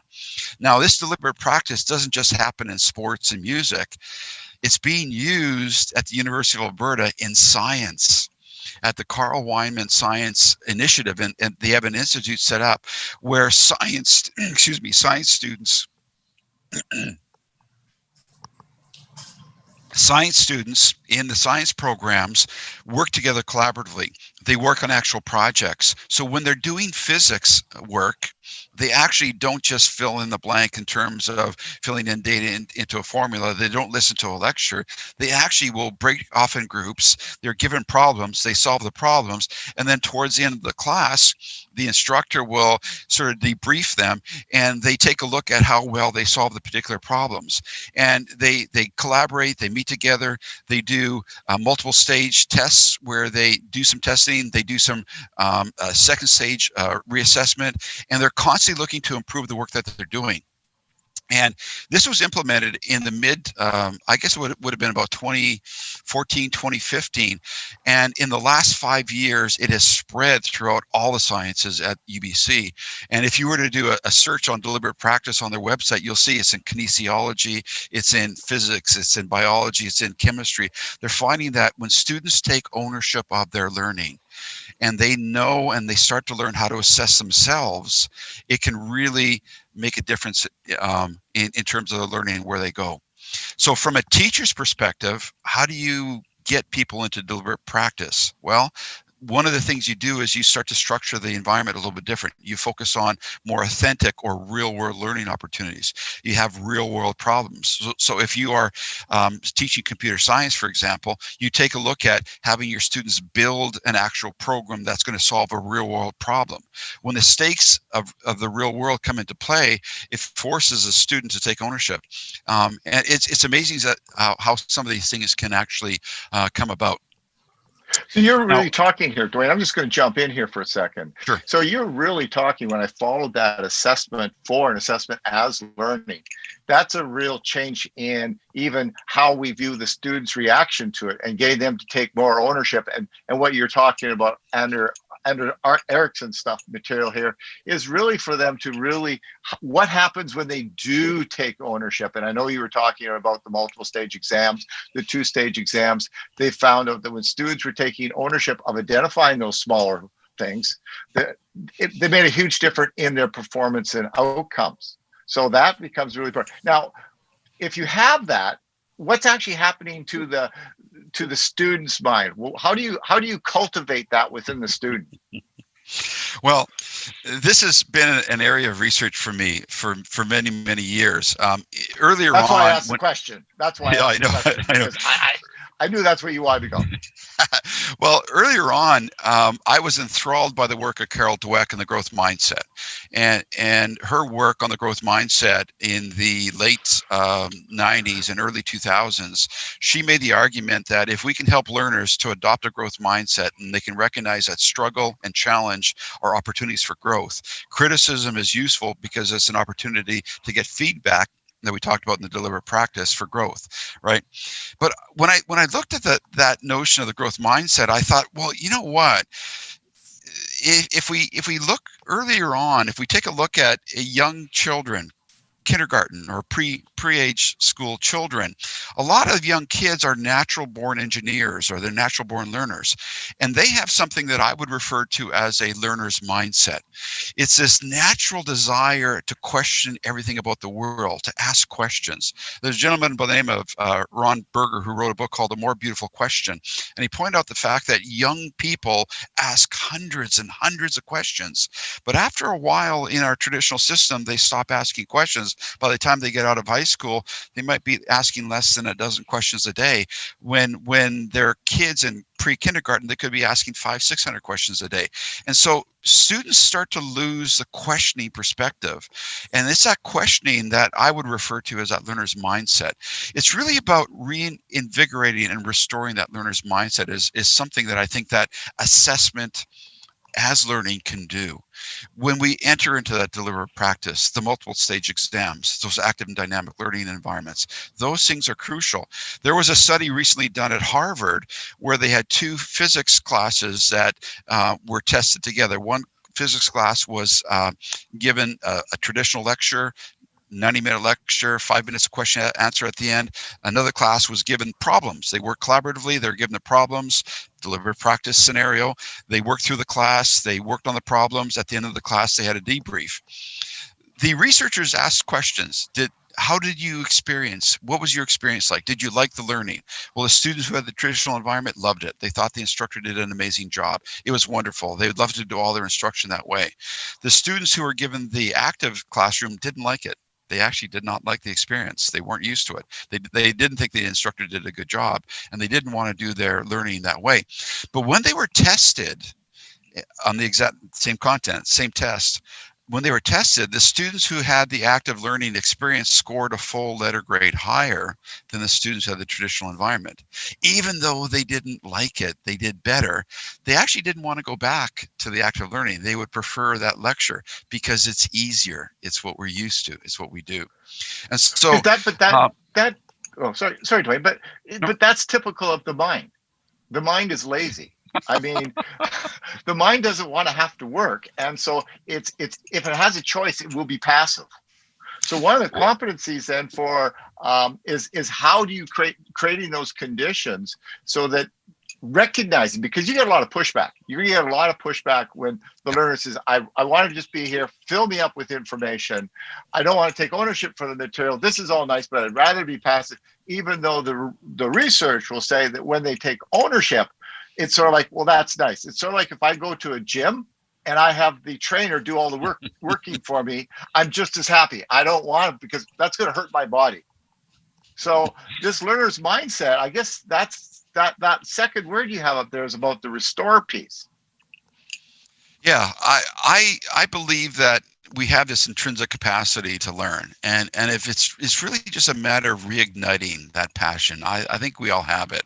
Speaker 5: Now, this deliberate practice doesn't just happen in sports and music. It's being used at the University of Alberta in science, at the Carl Weinman Science Initiative, and they have an institute set up where science students science students in the science programs work together collaboratively. They work on actual projects. So when they're doing physics work, they actually don't just fill in the blank in terms of filling in data into a formula. They don't listen to a lecture. They actually will break off in groups. They're given problems. They solve the problems. And then towards the end of the class, the instructor will sort of debrief them and they take a look at how well they solve the particular problems. And they collaborate, they meet together, they do multiple stage tests where they do some testing, they do some second stage reassessment, and they're constantly looking to improve the work that they're doing. And this was implemented in the mid, I guess it would have been about 2014, 2015. And in the last 5 years, it has spread throughout all the sciences at UBC. And if you were to do a search on deliberate practice on their website, you'll see it's in kinesiology, it's in physics, it's in biology, it's in chemistry. They're finding that when students take ownership of their learning, and they know and they start to learn how to assess themselves, it can really make a difference in terms of the learning and where they go. So from a teacher's perspective, how do you get people into deliberate practice? Well, one of the things you do is you start to structure the environment a little bit different. You focus on more authentic or real world learning opportunities. You have real world problems. So if you are teaching computer science, for example, you take a look at having your students build an actual program that's going to solve a real world problem. When the stakes of the real world come into play, it forces a student to take ownership. And it's amazing that how some of these things can actually come about.
Speaker 6: So you're really talking here, Dwayne. I'm just going to jump in here for a second.
Speaker 5: Sure.
Speaker 6: So you're really talking, when I followed that assessment for an assessment as learning, that's a real change in even how we view the students' reaction to it and getting them to take more ownership. And what you're talking about under Erickson's stuff material here is really for them to really, what happens when they do take ownership. And I know you were talking about the multiple stage exams, the 2-stage exams. They found out that when students were taking ownership of identifying those smaller things, they made a huge difference in their performance and outcomes. So that becomes really important. Now, if you have that, what's actually happening to the student's mind? Well, how do you cultivate that within the student?
Speaker 5: Well, this has been an area of research for me for many, many years. Earlier
Speaker 6: That's
Speaker 5: on,
Speaker 6: why I asked the question. That's why I asked the question.
Speaker 5: I know.
Speaker 6: I knew that's where you wanted to go.
Speaker 5: Well, earlier on, I was enthralled by the work of Carol Dweck and the growth mindset, and her work on the growth mindset in the late 90s and early 2000s. She made the argument that if we can help learners to adopt a growth mindset and they can recognize that struggle and challenge are opportunities for growth, criticism is useful because it's an opportunity to get feedback that we talked about in the deliberate practice for growth, right? But when I looked at that notion of the growth mindset, I thought, well, you know what? If we look earlier on, if we take a look at young children, kindergarten or pre-age school children, a lot of young kids are natural born engineers or they're natural born learners. And they have something that I would refer to as a learner's mindset. It's this natural desire to question everything about the world, to ask questions. There's a gentleman by the name of Ron Berger who wrote a book called The More Beautiful Question. And he pointed out the fact that young people ask hundreds and hundreds of questions. But after a while in our traditional system, they stop asking questions. By the time they get out of high school, they might be asking less than a dozen questions a day. When they're kids in pre-kindergarten, they could be asking 500-600 questions a day. And so students start to lose the questioning perspective. And it's that questioning that I would refer to as that learner's mindset. It's really about reinvigorating and restoring that learner's mindset is something that I think that assessment as learning can do. When we enter into that deliberate practice, the multiple stage exams, those active and dynamic learning environments, those things are crucial. There was a study recently done at Harvard where they had 2 physics classes that were tested together. One physics class was given a traditional lecture, 90-minute lecture, 5 minutes of question and answer at the end. Another class was given problems. They worked collaboratively. They were given the problems, deliberate practice scenario. They worked through the class. They worked on the problems. At the end of the class, they had a debrief. The researchers asked questions. How did you experience? What was your experience like? Did you like the learning? Well, the students who had the traditional environment loved it. They thought the instructor did an amazing job. It was wonderful. They would love to do all their instruction that way. The students who were given the active classroom didn't like it. They actually did not like the experience. They weren't used to it. They didn't think the instructor did a good job, and they didn't want to do their learning that way. But when they were tested on the exact same content, same test, when they were tested, the students who had the active learning experience scored a full letter grade higher than the students who had the traditional environment. Even though they didn't like it, they did better. They actually didn't want to go back to the active learning. They would prefer that lecture because it's easier. It's what we're used to. It's what we do. And so
Speaker 6: oh, sorry, Dwayne, but that's typical of the mind. The mind is lazy. I mean, the mind doesn't want to have to work, and so it's if it has a choice, it will be passive. So one of the competencies then for is how do you creating those conditions so that recognizing, because you get a lot of pushback. You're gonna get a lot of pushback when the learner says, I want to just be here, fill me up with information. I don't want to take ownership for the material. This is all nice, but I'd rather be passive, even though the research will say that when they take ownership, it's sort of like, well, that's nice. It's sort of like if I go to a gym and I have the trainer do all the working for me, I'm just as happy. I don't want it because that's going to hurt my body. So this learner's mindset, I guess that's that second word you have up there is about the restore piece.
Speaker 5: Yeah, I believe that we have this intrinsic capacity to learn, and if it's really just a matter of reigniting that passion. I think we all have it,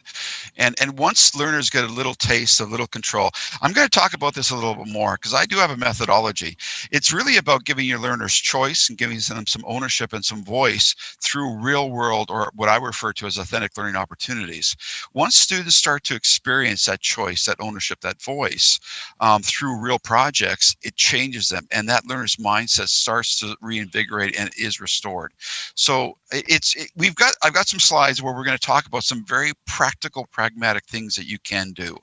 Speaker 5: and once learners get a little taste, a little control. I'm going to talk about this a little bit more because I do have a methodology. It's really about giving your learners choice and giving them some ownership and some voice through real world, or what I refer to as authentic learning opportunities. Once students start to experience that choice, that ownership, that voice through real projects, it changes them, and that learner's mindset starts to reinvigorate and is restored. So I've got some slides where we're going to talk about some very practical, pragmatic things that you can do,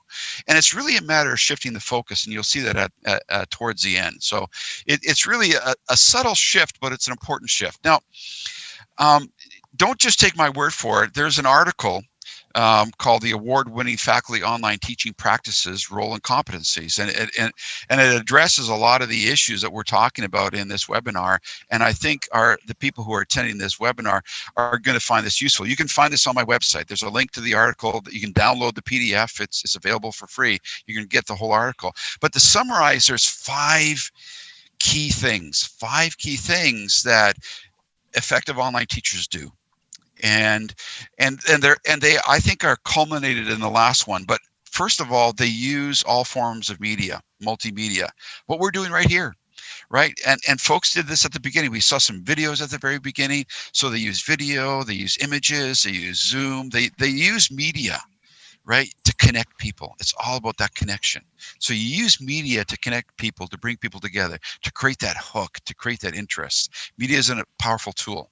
Speaker 5: and it's really a matter of shifting the focus, and you'll see that at towards the end. So it's really a subtle shift, but it's an important shift. Now, don't just take my word for it. There's an article called the Award-Winning Faculty Online Teaching Practices, Role and Competencies. And it addresses a lot of the issues that we're talking about in this webinar. And I think the people who are attending this webinar are going to find this useful. You can find this on my website. There's a link to the article that you can download the PDF. It's available for free. You can get the whole article. But to summarize, there's five key things that effective online teachers do. And they I think are culminated in the last one. But first of all, they use all forms of media, multimedia, what we're doing right here, right? And folks did this at the beginning. We saw some videos at the very beginning. So they use video, they use images, they use Zoom, they use media, right, to connect people. It's all about that connection. So you use media to connect people, to bring people together, to create that hook, to create that interest. Media is a powerful tool.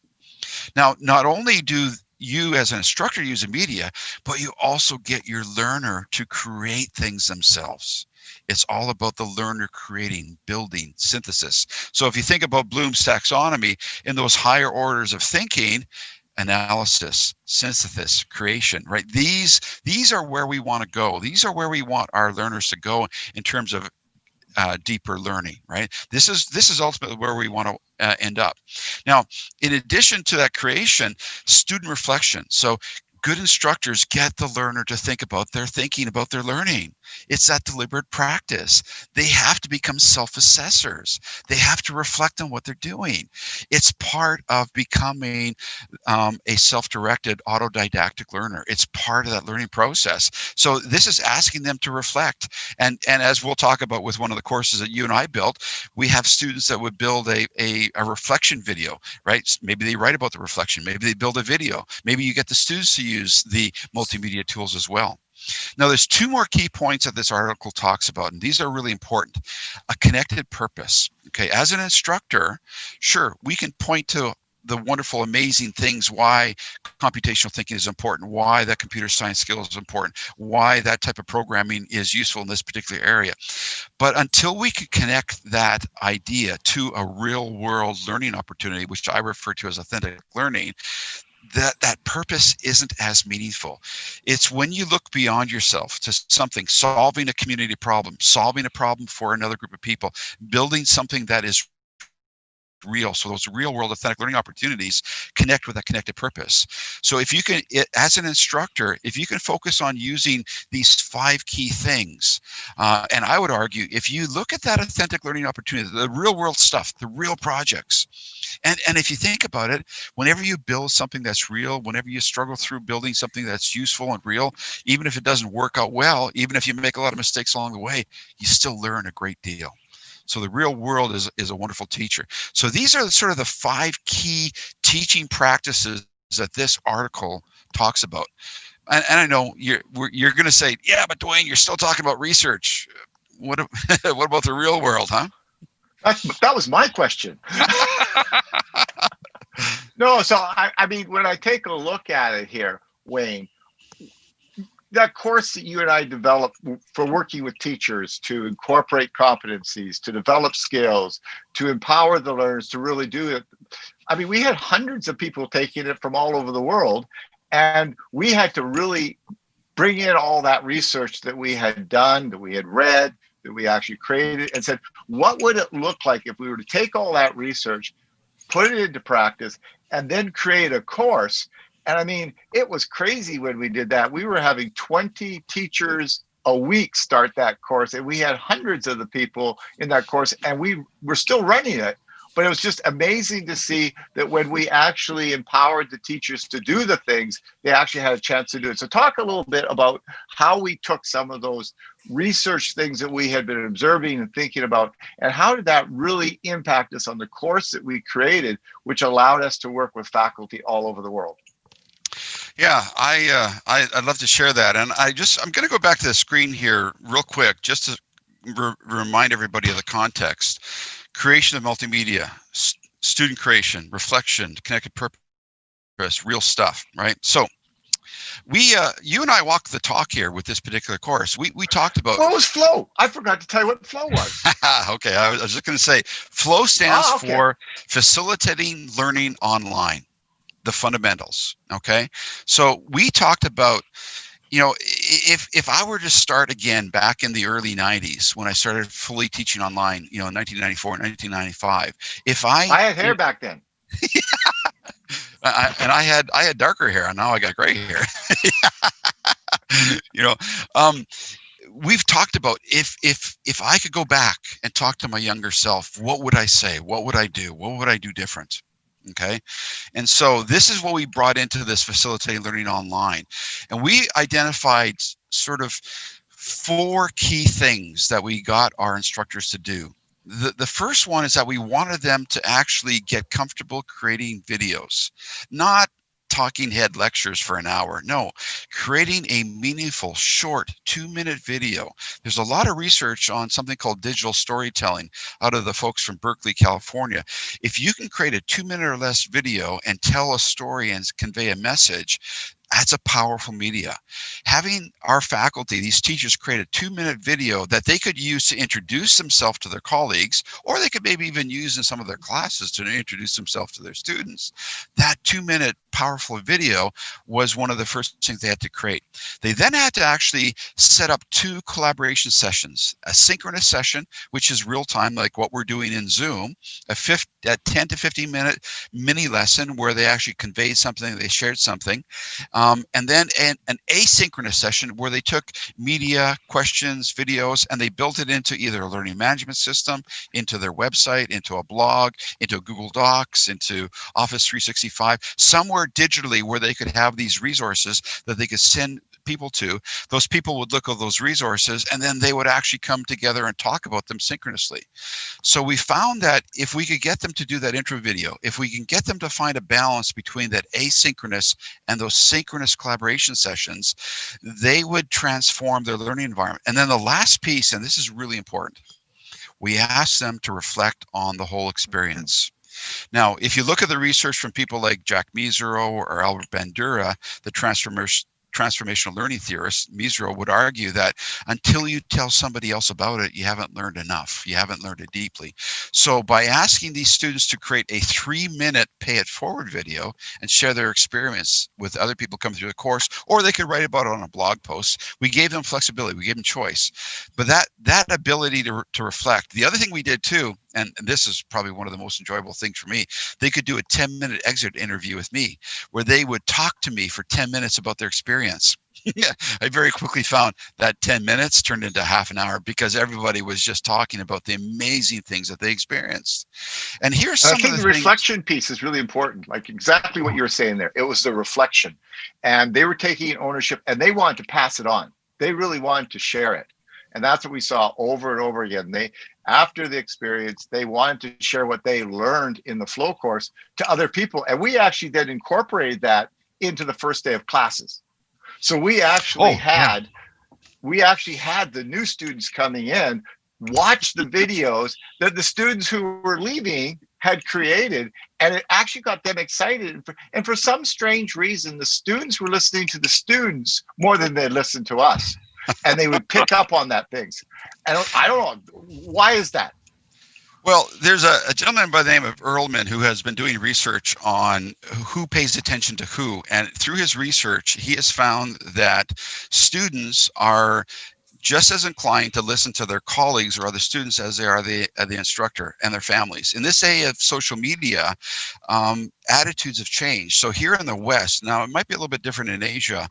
Speaker 5: Now, not only do you as an instructor use a media, but you also get your learner to create things themselves. It's all about the learner creating, building, synthesis. So if you think about Bloom's taxonomy, in those higher orders of thinking, analysis, synthesis, creation, right? These are where we want to go. These are where we want our learners to go in terms of deeper learning, right? This is ultimately where we want to end up. Now, in addition to that creation, student reflection. So good instructors get the learner to think about their thinking about their learning. It's that deliberate practice. They have to become self-assessors. They have to reflect on what they're doing. It's part of becoming a self-directed autodidactic learner. It's part of that learning process. So this is asking them to reflect. And as we'll talk about with one of the courses that you and I built, we have students that would build a reflection video, right? Maybe they write about the reflection. Maybe they build a video. Maybe you get the students to use the multimedia tools as well. Now, there's two more key points that this article talks about, and these are really important. A connected purpose. Okay, as an instructor, sure, we can point to the wonderful, amazing things why computational thinking is important, why that computer science skill is important, why that type of programming is useful in this particular area. But until we can connect that idea to a real world learning opportunity, which I refer to as authentic learning, that purpose isn't as meaningful. It's when you look beyond yourself to something, solving a community problem, solving a problem for another group of people, building something that is real. So those real world authentic learning opportunities connect with that connected purpose. So if you can, as an instructor, if you can focus on using these 5 key things, and I would argue, if you look at that authentic learning opportunity, the real world stuff, the real projects, and if you think about it, whenever you build something that's real, whenever you struggle through building something that's useful and real, even if it doesn't work out well, even if you make a lot of mistakes along the way, you still learn a great deal. So the real world is a wonderful teacher. So these are sort of the 5 key teaching practices that this article talks about. And I know you're going to say, yeah, but Dwayne, you're still talking about research. What what about the real world, huh?
Speaker 6: That was my question. No, so I mean, when I take a look at it here, Wayne, that course that you and I developed for working with teachers to incorporate competencies, to develop skills, to empower the learners to really do it. I mean, we had hundreds of people taking it from all over the world, and we had to really bring in all that research that we had done, that we had read, that we actually created, and said, what would it look like if we were to take all that research, put it into practice, and then create a course? And I mean, it was crazy when we did that. We were having 20 teachers a week start that course, and we had hundreds of the people in that course, and we were still running it. But it was just amazing to see that when we actually empowered the teachers to do the things, they actually had a chance to do it. So talk a little bit about how we took some of those research things that we had been observing and thinking about, and how did that really impact us on the course that we created, which allowed us to work with faculty all over the world.
Speaker 5: Yeah, I'd love to share that. And I'm going to go back to the screen here real quick, just to remind everybody of the context. Creation of multimedia, student creation, reflection, connected purpose, real stuff, right? So you and I walked the talk here with this particular course. We talked about—
Speaker 6: What was flow? I forgot to tell you what flow was.
Speaker 5: Okay, I was just going to say, flow stands for facilitating learning online, the fundamentals. Okay, so we talked about, you know, if I were to start again back in the early 90s when I started fully teaching online, you know, in 1994, 1995, I
Speaker 6: had hair back then.
Speaker 5: I had darker hair, and now I got gray hair. You know, we've talked about if I could go back and talk to my younger self, what would I say? What would I do? What would I do different? Okay. And so this is what we brought into this facilitating learning online. And we identified sort of 4 key things that we got our instructors to do. The first one is that we wanted them to actually get comfortable creating videos, not talking head lectures for an hour. No, creating a meaningful, short 2-minute video. There's a lot of research on something called digital storytelling out of the folks from Berkeley, California. If you can create a 2-minute or less video and tell a story and convey a message, that's a powerful media. Having our faculty, these teachers, create a 2-minute video that they could use to introduce themselves to their colleagues, or they could maybe even use in some of their classes to introduce themselves to their students. That 2-minute powerful video was one of the first things they had to create. They then had to actually set up 2 collaboration sessions, a synchronous session, which is real time, like what we're doing in Zoom, a 10 to 15 minute mini lesson where they actually conveyed something, they shared something. And then an asynchronous session where they took media, questions, videos, and they built it into either a learning management system, into their website, into a blog, into Google Docs, into Office 365, somewhere digitally where they could have these resources that they could send people to. Those people would look at those resources, and then they would actually come together and talk about them synchronously. So we found that if we could get them to do that intro video, if we can get them to find a balance between that asynchronous and those synchronous collaboration sessions, they would transform their learning environment. And then the last piece, and this is really important, we asked them to reflect on the whole experience. Now, if you look at the research from people like Jack Mezirow or Albert Bandura, the transformational learning theorist, Mezirow would argue that until you tell somebody else about it, you haven't learned enough. You haven't learned it deeply. So by asking these students to create a 3-minute pay it forward video and share their experience with other people coming through the course, or they could write about it on a blog post, we gave them flexibility, we gave them choice. But that ability to reflect. The other thing we did too, and this is probably one of the most enjoyable things for me, they could do a 10-minute exit interview with me where they would talk to me for 10 minutes about their experience. Yeah, I very quickly found that 10 minutes turned into half an hour because everybody was just talking about the amazing things that they experienced. And here's
Speaker 6: I
Speaker 5: some
Speaker 6: think
Speaker 5: of
Speaker 6: the
Speaker 5: the things.
Speaker 6: reflection piece is really important, like exactly what you were saying there. It was the reflection, and they were taking ownership, and they wanted to pass it on. They really wanted to share it. And that's what we saw over and over again. They, after the experience, they wanted to share what they learned in the flow course to other people. And we actually then incorporated that into the first day of classes. So we actually had the new students coming in, watch the videos that the students who were leaving had created, and it actually got them excited. And for some strange reason, the students were listening to the students more than they listened to us. And they would pick up on that things. And I don't know, why is that?
Speaker 5: Well, there's a gentleman by the name of Earlman who has been doing research on who pays attention to who. And through his research, he has found that students are just as inclined to listen to their colleagues or other students as they are the instructor and their families. In this age of social media, attitudes have changed. So here in the West, now it might be a little bit different in Asia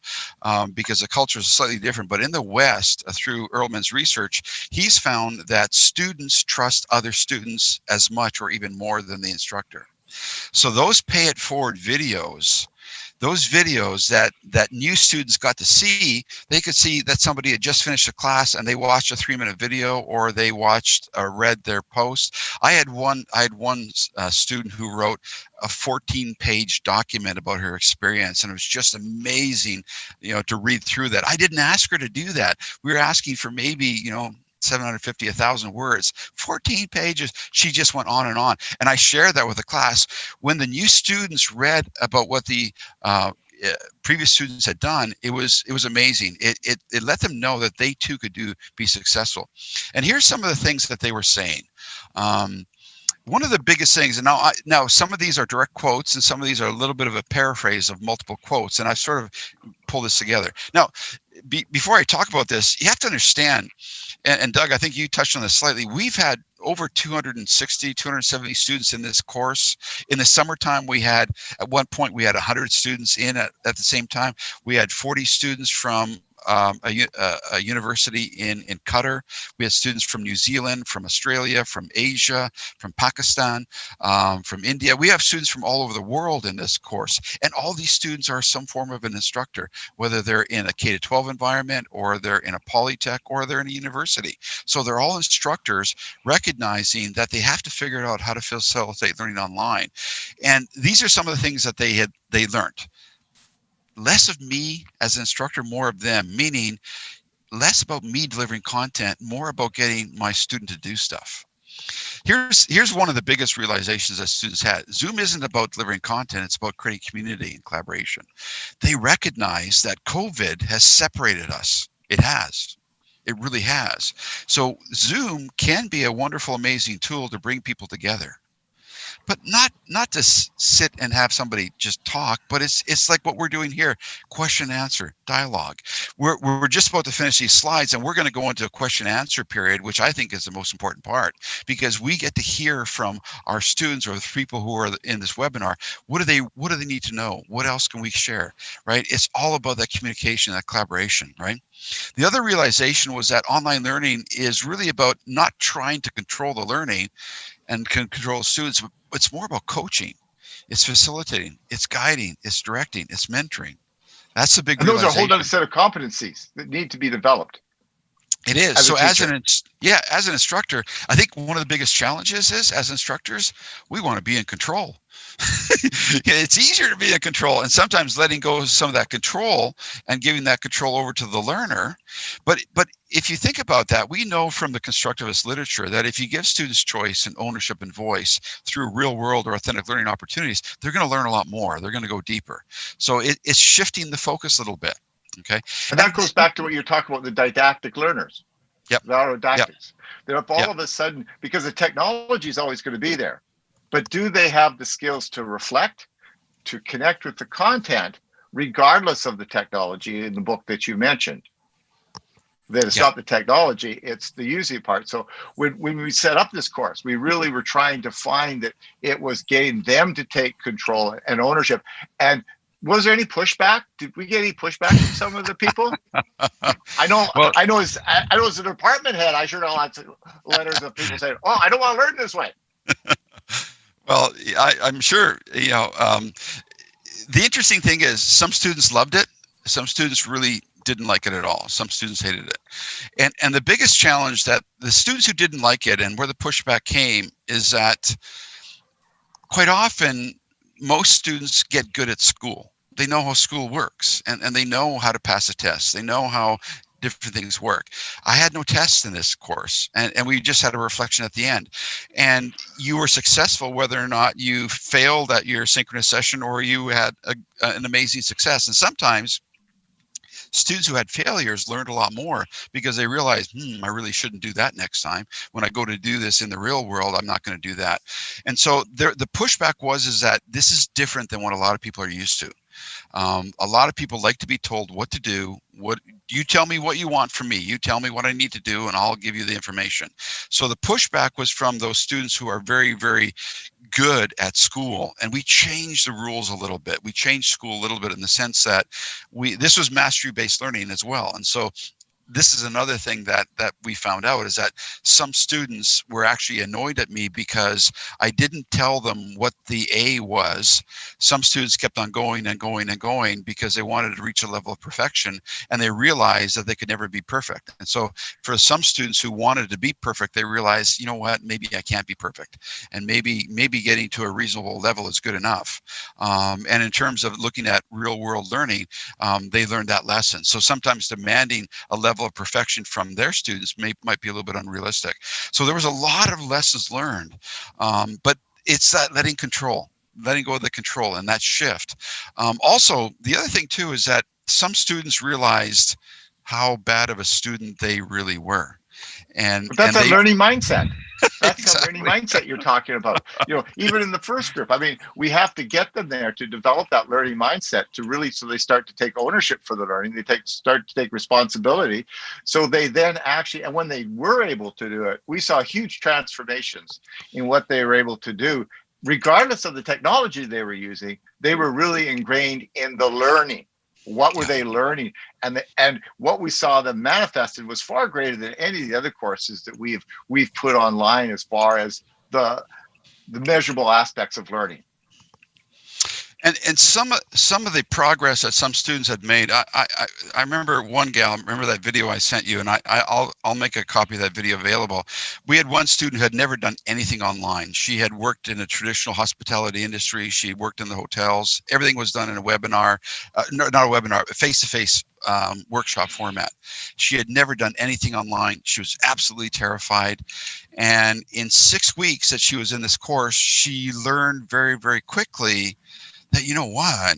Speaker 5: because the culture is slightly different, but in the West, through Earlman's research, he's found that students trust other students as much or even more than the instructor. So those pay it forward videos, those videos that new students got to see, they could see that somebody had just finished a class and they watched a 3-minute video, or they watched or read their post. I had one student who wrote a 14-page document about her experience, and it was just amazing, to read through that. I didn't ask her to do that. We were asking for maybe, 750, 1,000 words, 14 pages. She just went on and on. And I shared that with the class. When the new students read about what the previous students had done, it was amazing. It let them know that they too could be successful. And here's some of the things that they were saying. One of the biggest things, and now some of these are direct quotes, and some of these are a little bit of a paraphrase of multiple quotes, and I sort of pulled this together. Now, before I talk about this, you have to understand, and Doug, I think you touched on this slightly, we've had over 260, 270 students in this course. In the summertime, at one point, we had 100 students in at the same time. We had 40 students from a university in Qatar. We had students from New Zealand, from Australia, from Asia, from Pakistan, from India. We have students from all over the world in this course. And all these students are some form of an instructor, whether they're in a K-12 environment, or they're in a polytech, or they're in a university. So they're all instructors recognizing that they have to figure out how to facilitate learning online. And these are some of the things that they learned. Less of me as an instructor, more of them, meaning less about me delivering content, more about getting my student to do stuff. Here's one of the biggest realizations that students had. Zoom isn't about delivering content, it's about creating community and collaboration. They recognize that COVID has separated us. It has. It really has. So Zoom can be a wonderful, amazing tool to bring people together. But not to sit and have somebody just talk, but it's like what we're doing here: question, answer, dialogue. We're just about to finish these slides, and we're going to go into a question answer period, which I think is the most important part, because we get to hear from our students or the people who are in this webinar. What do they need to know? What else can we share? Right? It's all about that communication, that collaboration, right? The other realization was that online learning is really about not trying to control the learning and control students, but it's more about coaching. It's facilitating, it's guiding, it's directing, it's mentoring. That's the big realization.
Speaker 6: And those are a whole other set of competencies that need to be developed.
Speaker 5: It is. So as an instructor, I think one of the biggest challenges is, as instructors, we want to be in control. It's easier to be in control, and sometimes letting go of some of that control and giving that control over to the learner. But if you think about that, we know from the constructivist literature that if you give students choice and ownership and voice through real world or authentic learning opportunities, they're going to learn a lot more. They're going to go deeper. So it's shifting the focus a little bit. Okay.
Speaker 6: And that goes back to what you're talking about, the didactic learners.
Speaker 5: Yep.
Speaker 6: The autodidactics.
Speaker 5: Yep.
Speaker 6: They're up all of a sudden, because the technology is always going to be there. But do they have the skills to reflect, to connect with the content, regardless of the technology in the book that you mentioned? That it's not the technology, it's the using part. So when we set up this course, we really were trying to find that it was getting them to take control and ownership. And was there any pushback? Did we get any pushback from some of the people? I know as a department head, I sure got lots of letters of people saying, "Oh, I don't want to learn this way."
Speaker 5: Well, I'm sure, the interesting thing is some students loved it. Some students really didn't like it at all. Some students hated it. And the biggest challenge that the students who didn't like it and where the pushback came is that quite often most students get good at school. They know how school works and they know how to pass a test. They know how different things work. I had no tests in this course, and we just had a reflection at the end. And you were successful whether or not you failed at your synchronous session or you had an amazing success. And sometimes students who had failures learned a lot more because they realized, I really shouldn't do that next time. When I go to do this in the real world, I'm not going to do that. And so the pushback is that this is different than what a lot of people are used to. A lot of people like to be told what to do. What you tell me what you want from me. You tell me what I need to do, and I'll give you the information. So the pushback was from those students who are very, very good at school, and we changed the rules a little bit. We changed school a little bit in the sense that this was mastery-based learning as well, and so this is another thing that we found out is that some students were actually annoyed at me because I didn't tell them what the A was. Some students kept on going and going and going because they wanted to reach a level of perfection, and they realized that they could never be perfect. And so for some students who wanted to be perfect, they realized, you know what, maybe I can't be perfect, and maybe getting to a reasonable level is good enough. And in terms of looking at real world learning, they learned that lesson. So sometimes demanding a level of perfection from their students might be a little bit unrealistic. So there was a lot of lessons learned, but it's that letting go of the control and that shift. Also, the other thing too is that some students realized how bad of a student they really were.
Speaker 6: But that's a learning mindset. That's
Speaker 5: Exactly.
Speaker 6: the learning mindset you're talking about. Even in the first group, I mean, we have to get them there to develop that learning mindset to really, so they start to take ownership for the learning. They start to take responsibility. So they then actually, and when they were able to do it, we saw huge transformations in what they were able to do. Regardless of the technology they were using, they were really ingrained in the learning. What were they learning? And what we saw them manifested was far greater than any of the other courses that we've put online as far as the measurable aspects of learning.
Speaker 5: And some of the progress that some students had made, I remember one gal, remember that video I sent you, and I'll make a copy of that video available. We had one student who had never done anything online. She had worked in a traditional hospitality industry. She worked in the hotels. Everything was done in a webinar, not a webinar, face-to-face workshop format. She had never done anything online. She was absolutely terrified. And in 6 weeks that she was in this course, she learned very, very quickly that, you know what,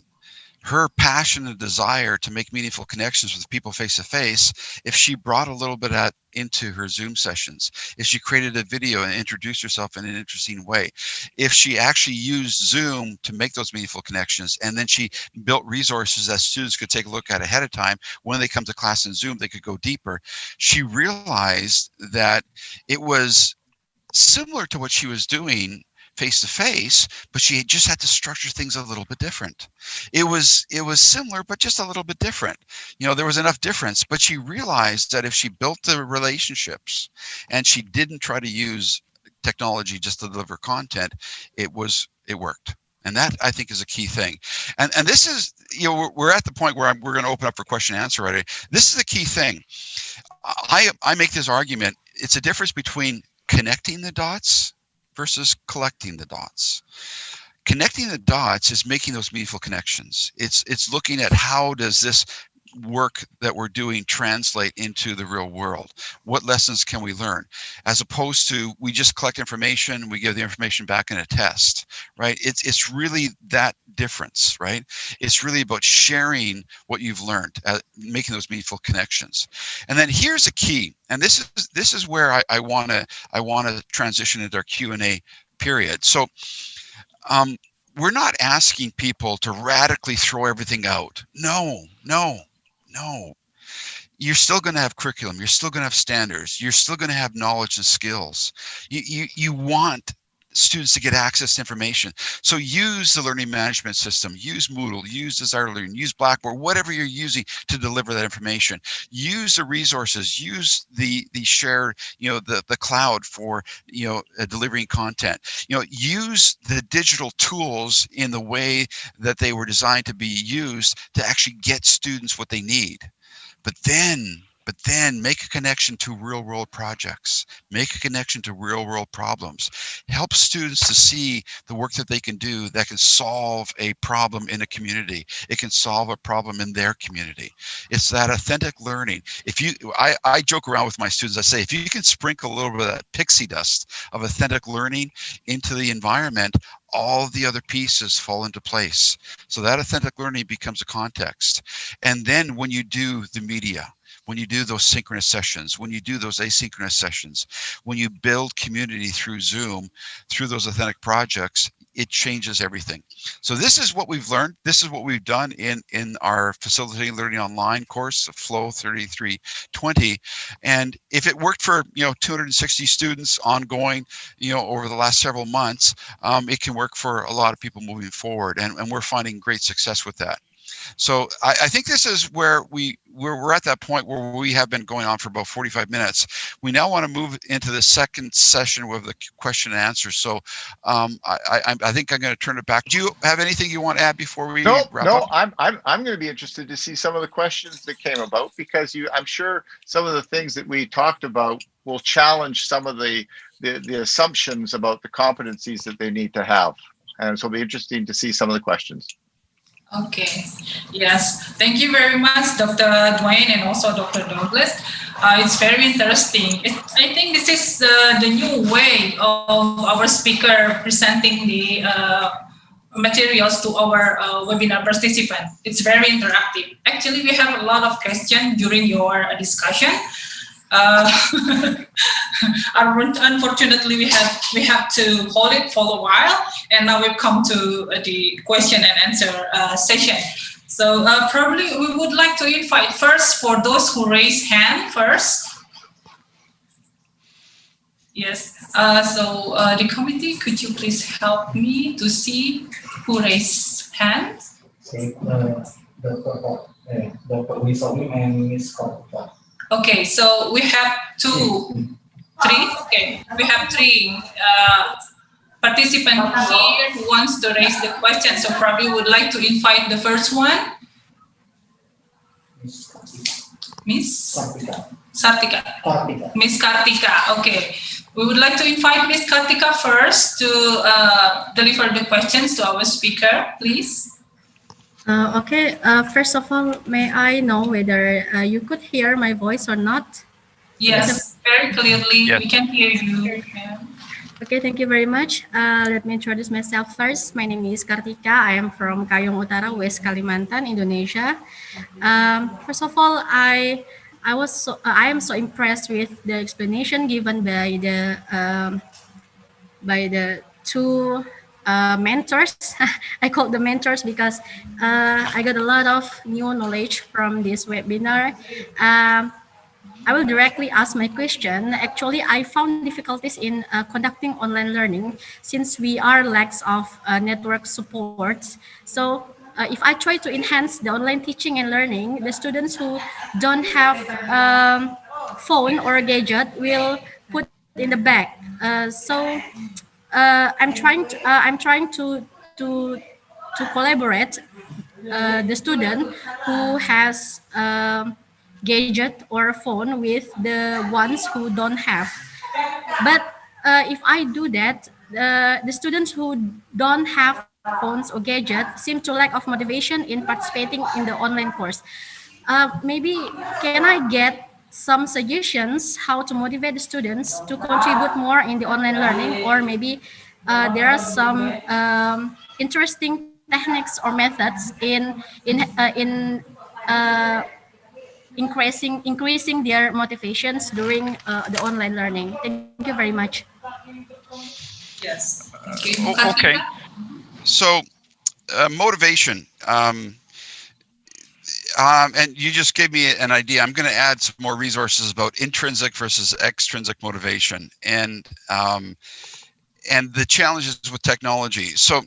Speaker 5: her passion and desire to make meaningful connections with people face to face, if she brought a little bit of that into her Zoom sessions, if she created a video and introduced herself in an interesting way, if she actually used Zoom to make those meaningful connections, and then she built resources that students could take a look at ahead of time, when they come to class in Zoom, they could go deeper. She realized that it was similar to what she was doing face to face, but she just had to structure things a little bit different. It was similar, but just a little bit different. There was enough difference, but she realized that if she built the relationships and she didn't try to use technology just to deliver content, it worked. And that, I think, is a key thing. And this is, we're at the point where we're going to open up for question and answer already. This is the key thing. I make this argument. It's a difference between connecting the dots versus collecting the dots. Connecting the dots is making those meaningful connections. It's looking at how does this work that we're doing translate into the real world? What lessons can we learn? As opposed to we just collect information, we give the information back in a test, right? It's really that difference, right? It's really about sharing what you've learned, making those meaningful connections. And then here's a key, and this is where I want to transition into our Q&A period. So we're not asking people to radically throw everything out. No. you're still going to have curriculum. You're still going to have standards. You're still going to have knowledge and skills. You want students to get access to information. So use the learning management system, use Moodle, use Desire Learning, use Blackboard, whatever you're using to deliver that information. Use the resources, use the shared, the cloud for, delivering content. Use the digital tools in the way that they were designed to be used to actually get students what they need. But then make a connection to real world projects, make a connection to real world problems, help students to see the work that they can do that can solve a problem in a community. It can solve a problem in their community. It's that authentic learning. I joke around with my students, I say, if you can sprinkle a little bit of that pixie dust of authentic learning into the environment, all the other pieces fall into place. So that authentic learning becomes a context. And then when you do the media, when you do those synchronous sessions, when you do those asynchronous sessions, when you build community through Zoom, through those authentic projects, it changes everything. So this is what we've learned. This is what we've done in our Facilitating Learning Online course, Flow 3320. And if it worked for 260 students ongoing, over the last several months, it can work for a lot of people moving forward. And we're finding great success with that. So I think this is where we're at that point where we have been going on for about 45 minutes. We now want to move into the second session with the question and answer. So I think I'm going to turn it back. Do you have anything you want to add before we wrap up?
Speaker 6: I'm going to be interested to see some of the questions that came about, because I'm sure some of the things that we talked about will challenge some of the assumptions about the competencies that they need to have. And so it'll be interesting to see some of the questions.
Speaker 2: Okay, yes, thank you very much, Dr. Dwayne and also Dr. Douglas. It's very interesting. I think this is the new way of our speaker presenting the materials to our webinar participant. It's very interactive. Actually, we have a lot of questions during your discussion. Unfortunately, we have to hold it for a while, and now we've come to the question and answer session. So probably we would like to invite first for those who raise hand first. Yes. So the committee, could you please help me to see who raised hand?
Speaker 7: Dr. Wisowi and Ms. Kopta.
Speaker 2: Okay, so we have three. Okay, we have three participants here who wants to raise the question. So probably would like to invite the first one, Miss Sartika. Miss Kartika. Okay, we would like to invite Miss Kartika first to deliver the questions to our speaker, please.
Speaker 8: Okay, first of all, may I know whether you could hear my voice or not?
Speaker 2: Yes, very clearly.
Speaker 5: Yes.
Speaker 2: We can hear you.
Speaker 8: Okay, thank you very much. Let me introduce myself first. My name is Kartika. I am from Kayong Utara, West Kalimantan, Indonesia. First of all, I am so impressed with the explanation given by the two mentors. I call them mentors because I got a lot of new knowledge from this webinar. I will directly ask my question. Actually, I found difficulties in conducting online learning since we are lacks of network support. So if I try to enhance the online teaching and learning, the students who don't have phone or gadget will put in the back. So I'm trying to collaborate the student who has gadget or phone with the ones who don't have. But if I do that, the students who don't have phones or gadget seem to lack of motivation in participating in the online course. Maybe can I get some suggestions how to motivate the students to contribute more in the online learning, or maybe there are some interesting techniques or methods in increasing their motivations during the online learning. Thank you very much.
Speaker 2: Yes.
Speaker 5: Okay. So motivation. and you just gave me an idea. I'm going to add some more resources about intrinsic versus extrinsic motivation and the challenges with technology. So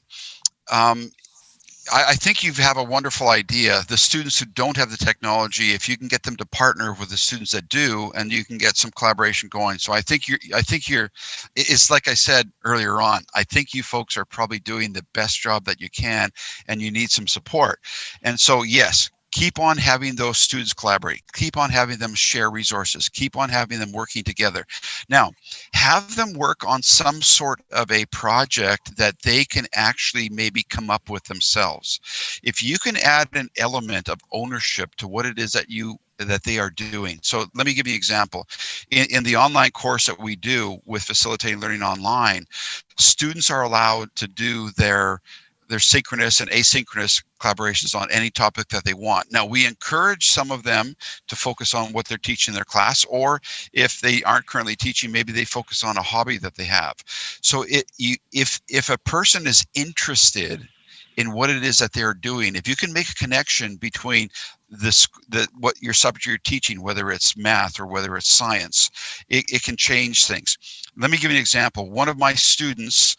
Speaker 5: I think you have a wonderful idea. The students who don't have the technology, if you can get them to partner with the students that do, and you can get some collaboration going. So I think it's like I said earlier on, I think you folks are probably doing the best job that you can, and you need some support. And so, yes, keep on having those students collaborate, keep on having them share resources, keep on having them working together. Now, have them work on some sort of a project that they can actually maybe come up with themselves. If you can add an element of ownership to what it is that they are doing. So let me give you an example. In the online course that we do with Facilitating Learning Online, students are allowed to do their synchronous and asynchronous collaborations on any topic that they want. Now, we encourage some of them to focus on what they're teaching in their class, or if they aren't currently teaching, maybe they focus on a hobby that they have. So if a person is interested in what it is that they're doing, if you can make a connection between what your subject you're teaching, whether it's math or whether it's science, it can change things. Let me give you an example. One of my students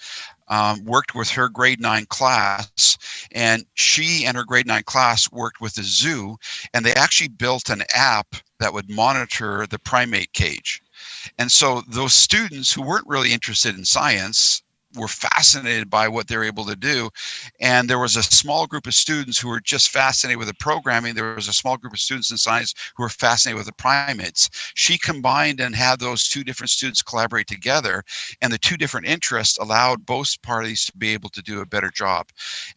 Speaker 5: worked with her grade 9 class, and she and her grade 9 class worked with the zoo, and they actually built an app that would monitor the primate cage. And so those students who weren't really interested in science were fascinated by what they're able to do. And there was a small group of students who were just fascinated with the programming. There was a small group of students in science who were fascinated with the primates. She combined and had those two different students collaborate together, and the two different interests allowed both parties to be able to do a better job.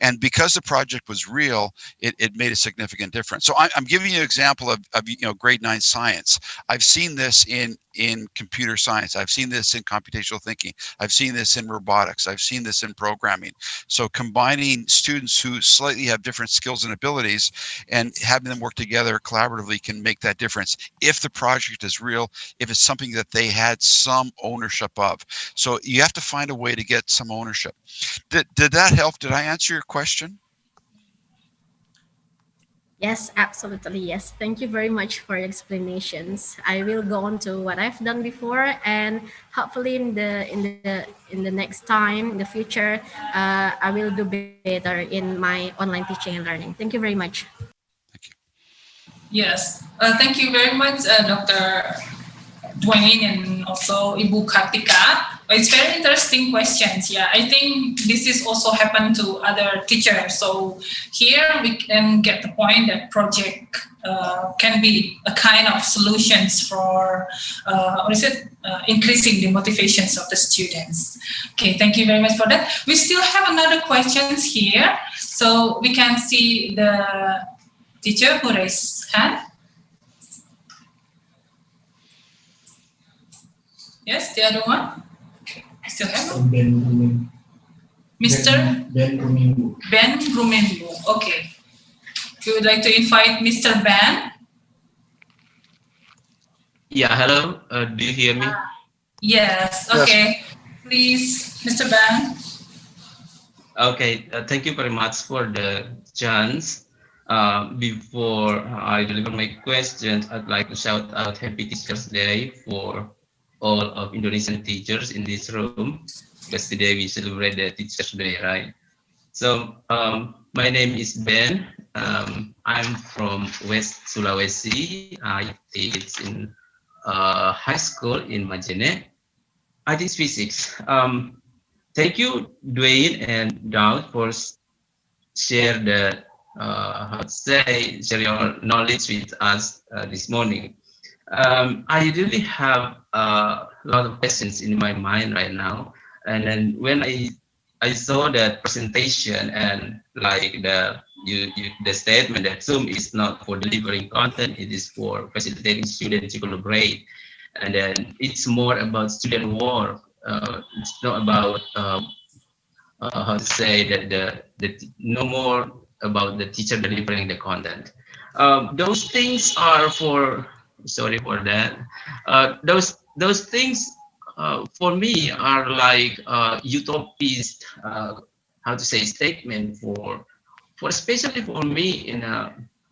Speaker 5: And because the project was real, it made a significant difference. So I'm giving you an example of grade 9 science. I've seen this in computer science. I've seen this in computational thinking. I've seen this in robotics. I've seen this in programming. So combining students who slightly have different skills and abilities and having them work together collaboratively can make that difference if the project is real, if it's something that they had some ownership of. So you have to find a way to get some ownership. Did that help? Did I answer your question?
Speaker 8: Yes, absolutely. Yes. Thank you very much for your explanations. I will go on to what I've done before, and hopefully in the next time, in the future, I will do better in my online teaching and learning. Thank you very much.
Speaker 5: Thank you.
Speaker 2: Yes, thank you very much, Dr. Dwayne and also Ibu Kartika. It's very interesting questions. Yeah, I think this is also happened to other teachers. So here we can get the point that project can be a kind of solutions for increasing the motivations of the students. Okay, thank you very much for that. We still have another questions here. So we can see the teacher who raised hand. Yes, the other one. I still have
Speaker 7: Ben
Speaker 2: Mr.
Speaker 7: Ben Rumimbu.
Speaker 2: Ben Rumimbu. Okay. We would like to invite Mr. Ben.
Speaker 9: Yeah, hello. Do you hear me?
Speaker 2: Yes. Okay. Yes. Please, Mr. Ben.
Speaker 9: Okay. Thank you very much for the chance. Before I deliver my questions, I'd like to shout out Happy Teachers Day for all of Indonesian teachers in this room, because today we celebrate the Teachers Day, right? So my name is Ben. I'm from West Sulawesi. I teach in high school in Majene. I teach physics. Thank you, Dwayne and Daud, for share your knowledge with us this morning. I really have a lot of questions in my mind right now, and then when I saw that presentation and like the statement that Zoom is not for delivering content, it is for facilitating students to collaborate, and then it's more about student work. It's not about how to say that no more about the teacher delivering the content. Those things are for. Sorry for that. Those things for me are like utopist, how to say, statement for especially for me in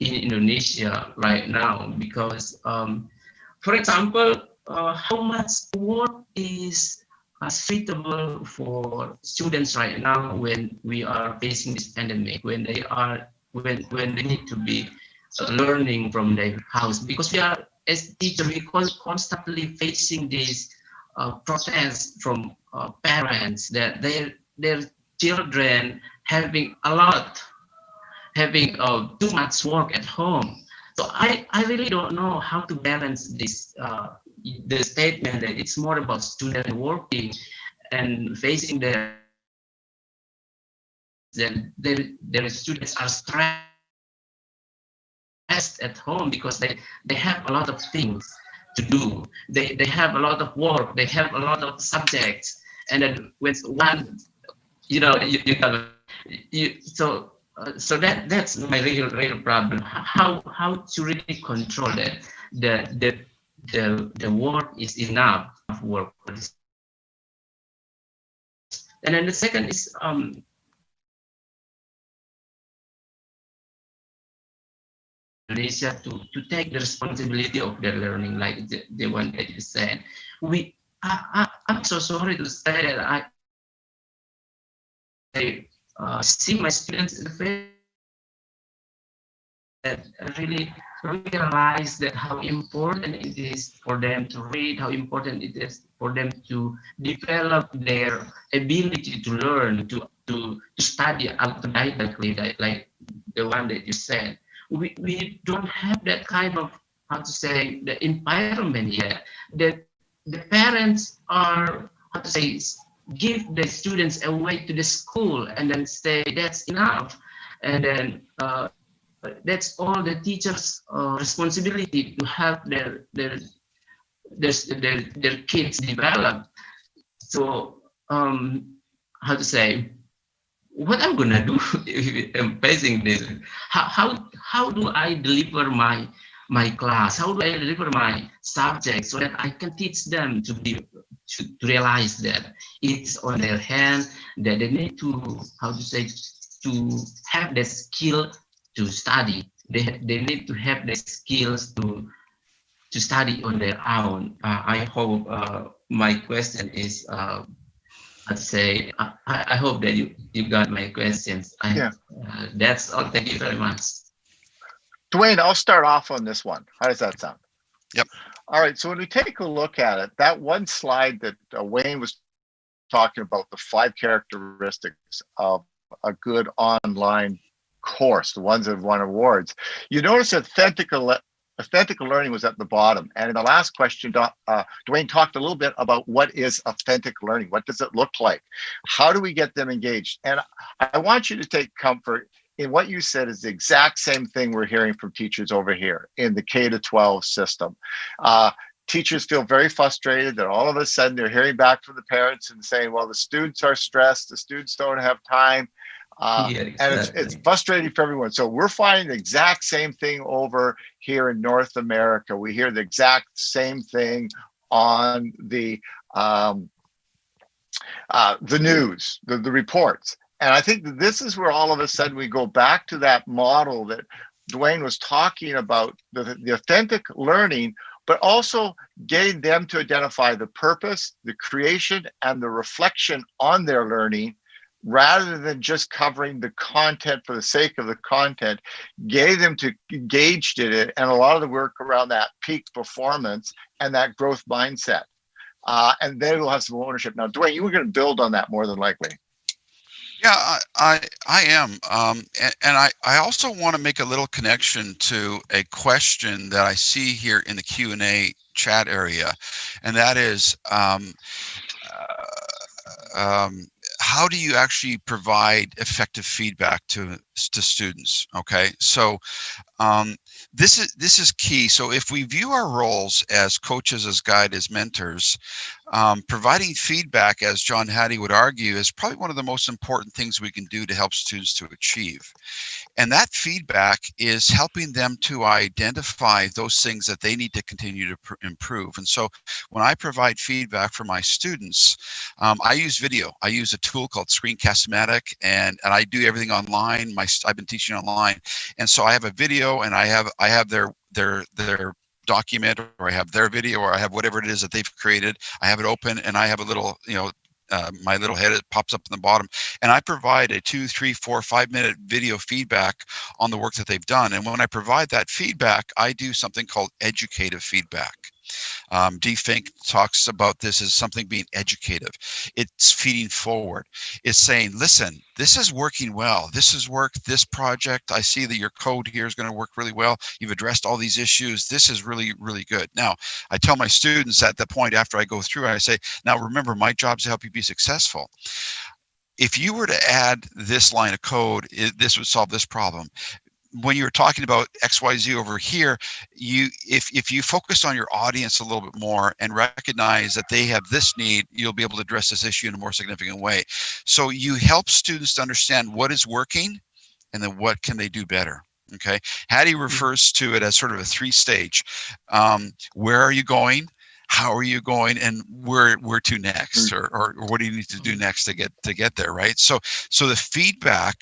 Speaker 9: in Indonesia right now, because, for example, how much work is suitable for students right now when we are facing this pandemic, when they need to be learning from their house, because we are, as teachers, we constantly facing this protest from parents that their children having too much work at home. So I really don't know how to balance this, the statement that it's more about student working and facing their students are stressed at home because they have a lot of things to do. They have a lot of work. They have a lot of subjects, and then when one, you got so so that's my real problem. How to really control that the work is enough work for this. And then the second is Malaysia to take the responsibility of their learning, like the one that you said. I'm so sorry to say that I see my students in the face that really realize that how important it is for them to read, how important it is for them to develop their ability to learn, to study autodidactly, like the one that you said. We don't have that kind of, how to say, the environment yet. That the parents are, how to say, give the students away to the school and then say that's enough, and then that's all the teachers' responsibility to help their kids develop. So how to say, what I'm gonna do if I'm facing this? How do I deliver my class? How do I deliver my subject so that I can teach them to realize that it's on their hand, that they need to, how to say, to have the skill to study. They need to have the skills to study on their own. I hope my question is, I'd say, I hope that you got my questions. That's all. Thank you very much.
Speaker 6: Dwayne, I'll start off on this one. How does that sound?
Speaker 5: Yep.
Speaker 6: All right. So when we take a look at it, that one slide that Wayne was talking about, the 5 characteristics of a good online course, the ones that have won awards, you notice authentic learning was at the bottom. And in the last question, Dwayne talked a little bit about what is authentic learning. What does it look like? How do we get them engaged? And I want you to take comfort in what you said is the exact same thing we're hearing from teachers over here in the K-12 system. Teachers feel very frustrated that all of a sudden they're hearing back from the parents and saying, well, the students are stressed, the students don't have time.
Speaker 9: Exactly.
Speaker 6: And it's frustrating for everyone. So we're finding the exact same thing over here in North America. We hear the exact same thing on the news, the reports. And I think that this is where all of a sudden we go back to that model that Dwayne was talking about, the authentic learning, but also getting them to identify the purpose, the creation, and the reflection on their learning, rather than just covering the content for the sake of the content, getting them to engaged in it, and a lot of the work around that peak performance and that growth mindset. And they will have some ownership. Now, Dwayne, you were going to build on that more than likely.
Speaker 5: Yeah, I am. And I also want to make a little connection to a question that I see here in the Q&A chat area. And that is, how do you actually provide effective feedback to students? Okay, so This is key. So if we view our roles as coaches, as guides, as mentors, providing feedback, as John Hattie would argue, is probably one of the most important things we can do to help students to achieve. And that feedback is helping them to identify those things that they need to continue to improve. And so when I provide feedback for my students, I use video. I use a tool called Screencast-O-Matic, and I do everything online. I've been teaching online. And so I have a video, and I have their document, or I have their video, or I have whatever it is that they've created. I have it open, and I have a little, my little head, it pops up in the bottom, and I provide a 2, 3, 4, 5-minute video feedback on the work that they've done. And when I provide that feedback, I do something called educative feedback. D. Fink talks about this as something being educative. It's feeding forward. It's saying, listen, this is working well. This has worked, this project. I see that your code here is going to work really well. You've addressed all these issues. This is really, really good. Now, I tell my students at the point after I go through, I say, now remember, my job is to help you be successful. If you were to add this line of code, this would solve this problem. When you're talking about XYZ over here, if you focus on your audience a little bit more and recognize that they have this need, you'll be able to address this issue in a more significant way. So you help students to understand what is working and then what can they do better. Okay. Hattie refers to it as sort of a 3-stage. Where are you going? How are you going, and where to next, or what do you need to do next to get there, right? So the feedback,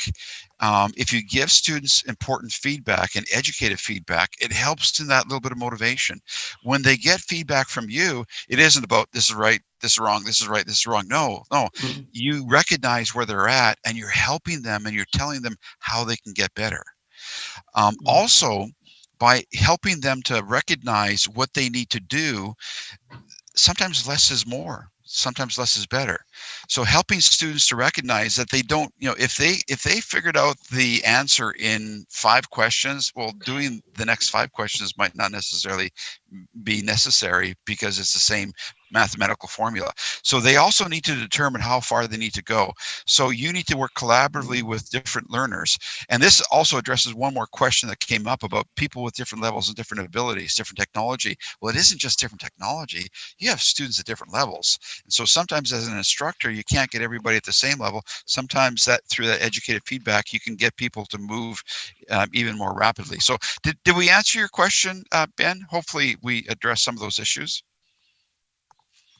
Speaker 5: if you give students important feedback and educated feedback, it helps in that little bit of motivation. When they get feedback from you, it isn't about this is right, this is wrong, this is right, this is wrong. No, you recognize where they're at, and you're helping them, and you're telling them how they can get better. Also, by helping them to recognize what they need to do, sometimes less is more, sometimes less is better. So helping students to recognize that they don't, if they figured out the answer in 5 questions, well, doing the next 5 questions might not necessarily be necessary because it's the same mathematical formula. So they also need to determine how far they need to go. So you need to work collaboratively with different learners. And this also addresses one more question that came up about people with different levels and different abilities, different technology. Well, it isn't just different technology. You have students at different levels. And so sometimes as an instructor, you can't get everybody at the same level. Sometimes that through that educated feedback, you can get people to move even more rapidly. So did we answer your question, Ben? Hopefully we address some of those issues.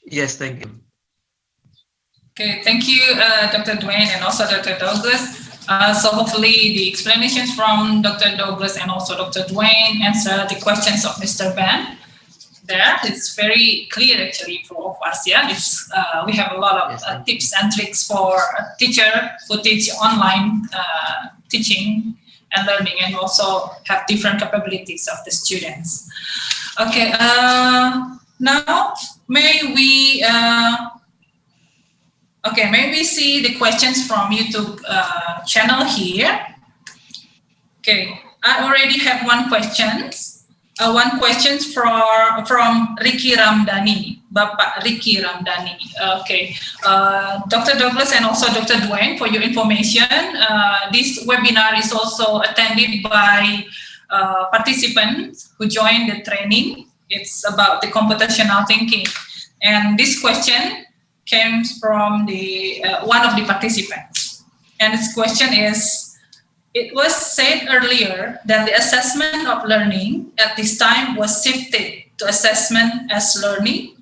Speaker 9: Yes, thank you.
Speaker 2: Okay, thank you, Dr. Dwayne, and also Dr. Douglas. So hopefully the explanations from Dr. Douglas and also Dr. Dwayne answer the questions of Mr. Ben. It's very clear actually for all of us. Yeah, we have a lot of tips and tricks for a teacher who teach online teaching and learning, and also have different capabilities of the students. Okay, now may we see the questions from YouTube channel here. Okay, I already have one question. One question from Ricky Ramdhani, Bapak Ricky Ramdhani. Okay, Dr. Douglas and also Dr. Dwayne, for your information, this webinar is also attended by participants who joined the training. It's about the computational thinking, and this question came from the one of the participants. And this question is: it was said earlier that the assessment of learning at this time was shifted to assessment as learning.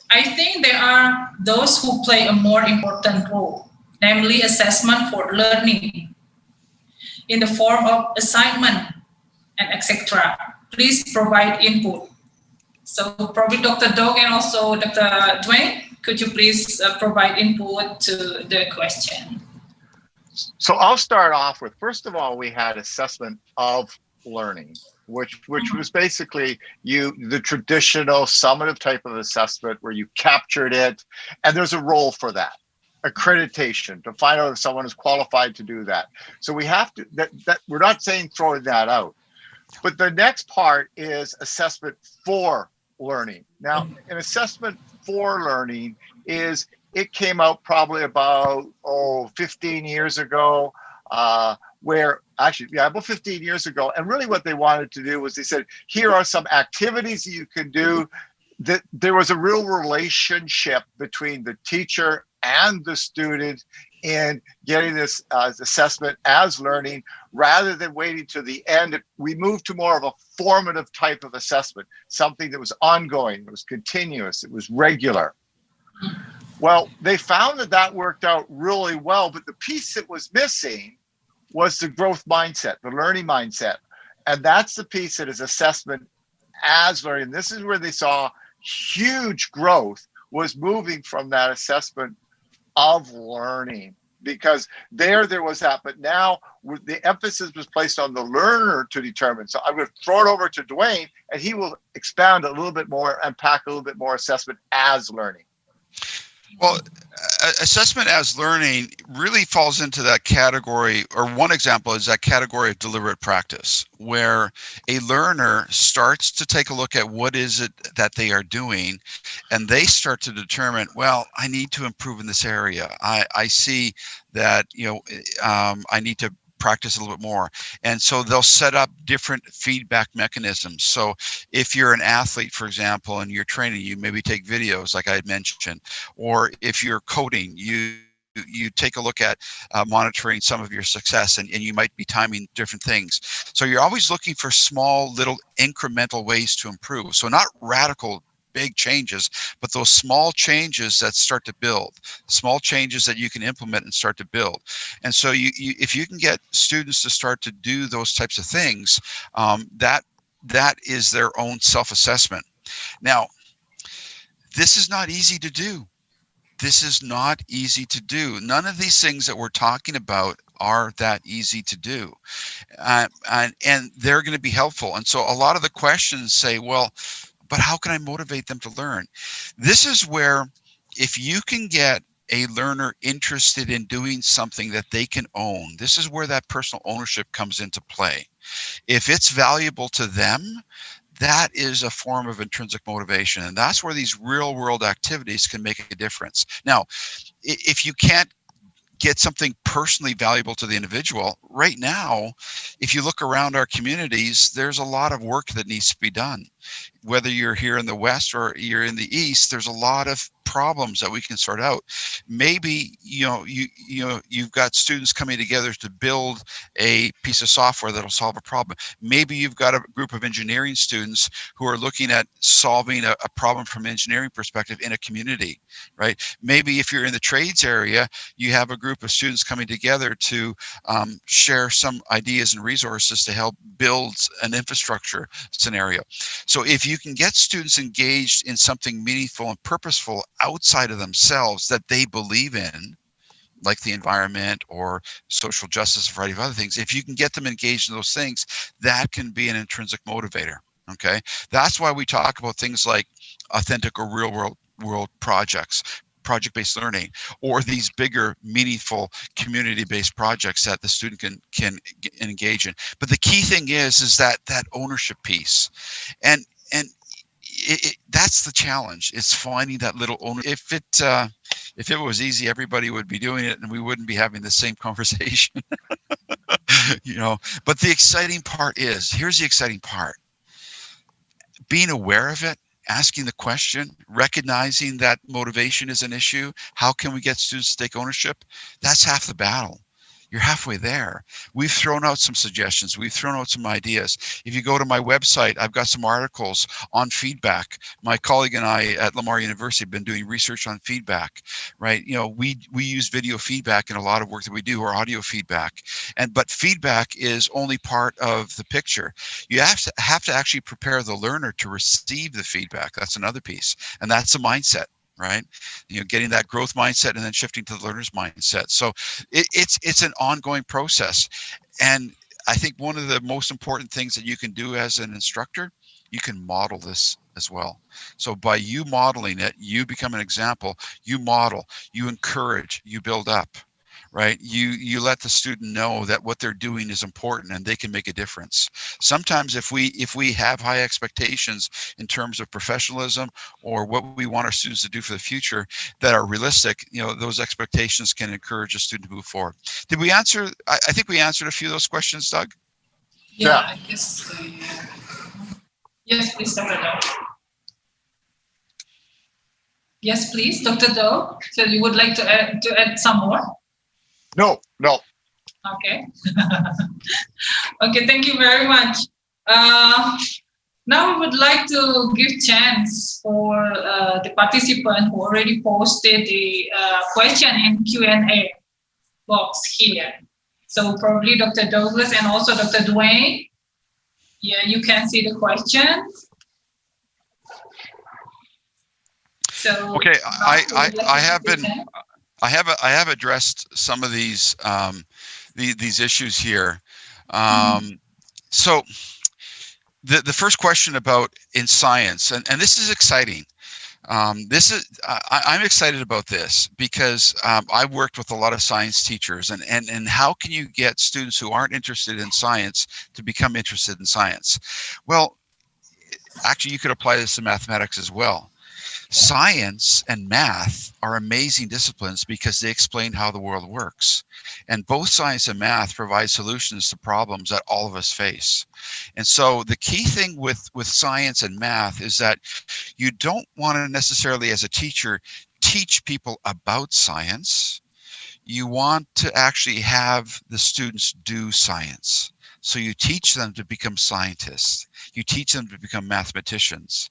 Speaker 2: I think there are those who play a more important role, namely assessment for learning in the form of assignment and etc. Please provide input. So probably Dr. Doug and also Dr. Dwayne, could you please provide input to the question?
Speaker 6: So I'll start off with, first of all, we had assessment of learning, which was basically the traditional summative type of assessment where you captured it, and there's a role for that, accreditation, to find out if someone is qualified to do that. So we have to, that we're not saying throwing that out, but the next part is assessment for learning. Now, an assessment for learning it came out probably about 15 years ago where actually, yeah, about 15 years ago. And really what they wanted to do was they said, here are some activities that you can do. That there was a real relationship between the teacher and the student in getting this assessment as learning, rather than waiting to the end. We moved to more of a formative type of assessment, something that was ongoing, it was continuous, it was regular. Well, they found that that worked out really well, but the piece that was missing was the growth mindset, the learning mindset. And that's the piece that is assessment as learning. This is where they saw huge growth, was moving from that assessment of learning, because there was that. But now the emphasis was placed on the learner to determine. So I'm going to throw it over to Dwayne, and he will expound a little bit more, unpack a little bit more assessment as learning.
Speaker 5: Well, assessment as learning really falls into that category, or one example is that category of deliberate practice, where a learner starts to take a look at what is it that they are doing, and they start to determine, well, I need to improve in this area. I see that, I need to practice a little bit more. And so they'll set up different feedback mechanisms. So if you're an athlete, for example, and you're training, you maybe take videos like I had mentioned, or if you're coding, you take a look at monitoring some of your success, and you might be timing different things. So you're always looking for small little incremental ways to improve. So not radical big changes, but those small changes that start to build, small changes that you can implement and start to build. And so if you can get students to start to do those types of things, that is their own self-assessment. Now, this is not easy to do. This is not easy to do. None of these things that we're talking about are that easy to do. And they're going to be helpful. And so a lot of the questions say, well, but how can I motivate them to learn? This is where, if you can get a learner interested in doing something that they can own, this is where that personal ownership comes into play. If it's valuable to them, that is a form of intrinsic motivation. And that's where these real world activities can make a difference. Now, if you can't get something personally valuable to the individual, right now, if you look around our communities, there's a lot of work that needs to be done. Whether you're here in the West or you're in the East, there's a lot of problems that we can sort out. Maybe you've got students coming together to build a piece of software that'll solve a problem. Maybe you've got a group of engineering students who are looking at solving a problem from an engineering perspective in a community, right? Maybe if you're in the trades area, you have a group of students coming together to share some ideas and resources to help build an infrastructure scenario. So if you can get students engaged in something meaningful and purposeful outside of themselves that they believe in, like the environment or social justice, a variety of other things, if you can get them engaged in those things, that can be an intrinsic motivator. Okay, that's why we talk about things like authentic or real world projects, project-based learning, or these bigger, meaningful, community-based projects that the student can engage in. But the key thing is that ownership piece, and that's the challenge. It's finding that little owner. If it was easy, everybody would be doing it, and we wouldn't be having the same conversation. But the exciting part is, here's the exciting part: being aware of it, asking the question, recognizing that motivation is an issue. How can we get students to take ownership? That's half the battle. You're halfway there. We've thrown out some suggestions. We've thrown out some ideas. If you go to my website, I've got some articles on feedback. My colleague and I at Lamar University have been doing research on feedback, right? We use video feedback in a lot of work that we do, or audio feedback. But feedback is only part of the picture. You have to actually prepare the learner to receive the feedback. That's another piece. And that's a mindset. Right, getting that growth mindset and then shifting to the learner's mindset. So it's an ongoing process, and I think one of the most important things that you can do as an instructor, you can model this as well. So by you modeling it, you become an example. You model, you encourage, you build up. right? You let the student know that what they're doing is important and they can make a difference. Sometimes if we have high expectations in terms of professionalism or what we want our students to do for the future that are realistic, those expectations can encourage a student to move forward. Did we answer? I think we answered a few of those questions, Doug.
Speaker 2: Yeah, I guess. Yes, please, Dr. Doe. Yes, please, Dr. Doe. So you would like to add some more?
Speaker 6: No.
Speaker 2: Okay. Okay, thank you very much. Now we would like to give chance for the participant who already posted the question in Q&A box here. So probably Dr. Douglas and also Dr. Dwayne. Yeah, you can see the question. So
Speaker 5: okay, I have addressed some of these issues here. So the first question about in science, and this is exciting. I'm excited about this because I've worked with a lot of science teachers, and how can you get students who aren't interested in science to become interested in science? Well, actually, you could apply this to mathematics as well. Science and math are amazing disciplines because they explain how the world works. And both science and math provide solutions to problems that all of us face. And so the key thing with science and math is that you don't want to necessarily, as a teacher, teach people about science. You want to actually have the students do science. So you teach them to become scientists. You teach them to become mathematicians.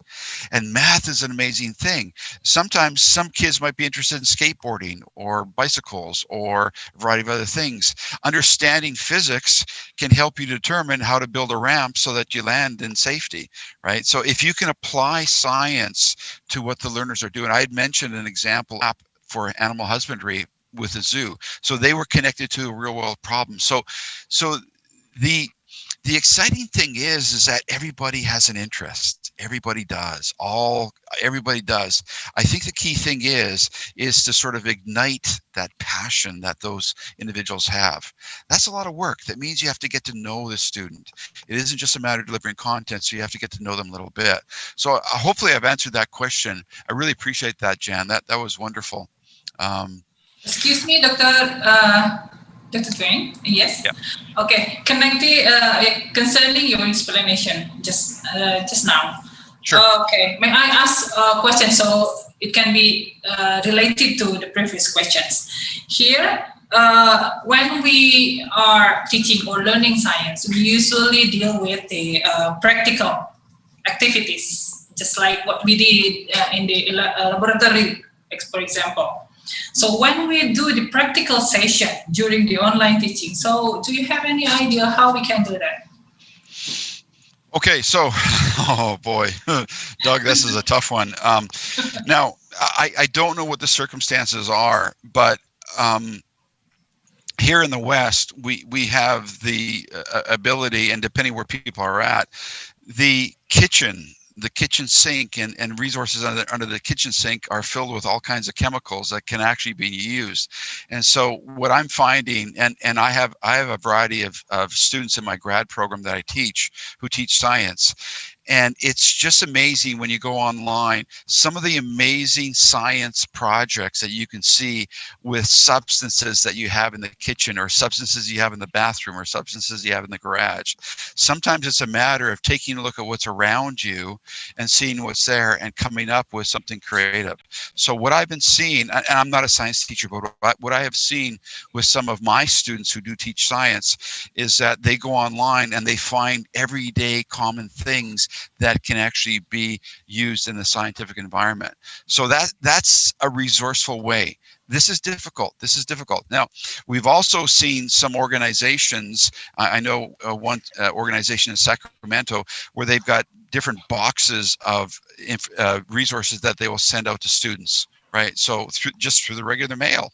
Speaker 5: And math is an amazing thing. Sometimes some kids might be interested in skateboarding or bicycles or a variety of other things. Understanding physics can help you determine how to build a ramp so that you land in safety, right? So if you can apply science to what the learners are doing, I had mentioned an example app for animal husbandry with a zoo. So they were connected to a real world problem. So the exciting thing is that everybody has an interest. Everybody does. Everybody does. I think the key thing is to sort of ignite that passion that those individuals have. That's a lot of work. That means you have to get to know the student. It isn't just a matter of delivering content, so you have to get to know them a little bit. So hopefully I've answered that question. I really appreciate that, Jan. That was wonderful.
Speaker 2: Excuse me, Dr. Dwayne, yes?
Speaker 5: Yeah.
Speaker 2: Okay, concerning your explanation just now.
Speaker 5: Sure.
Speaker 2: Okay, may I ask a question so it can be related to the previous questions? Here, when we are teaching or learning science, we usually deal with the practical activities, just like what we did in the laboratory, for example. So when we do the practical session during the online teaching, so do you have any idea how we can do that?
Speaker 5: Okay, so, oh boy, Doug, this is a tough one. Now, I don't know what the circumstances are, but here in the West, we have the ability, and depending where people are at, the kitchen sink and resources under the kitchen sink are filled with all kinds of chemicals that can actually be used. And so what I'm finding, and I have a variety of students in my grad program that I teach who teach science. And it's just amazing when you go online, some of the amazing science projects that you can see with substances that you have in the kitchen or substances you have in the bathroom or substances you have in the garage. Sometimes it's a matter of taking a look at what's around you and seeing what's there and coming up with something creative. So what I've been seeing, and I'm not a science teacher, but what I have seen with some of my students who do teach science is that they go online and they find everyday common things that can actually be used in the scientific environment. So that's a resourceful way. This is difficult. Now, we've also seen some organizations, I know one organization in Sacramento, where they've got different boxes of resources that they will send out to students, right? So just through the regular mail.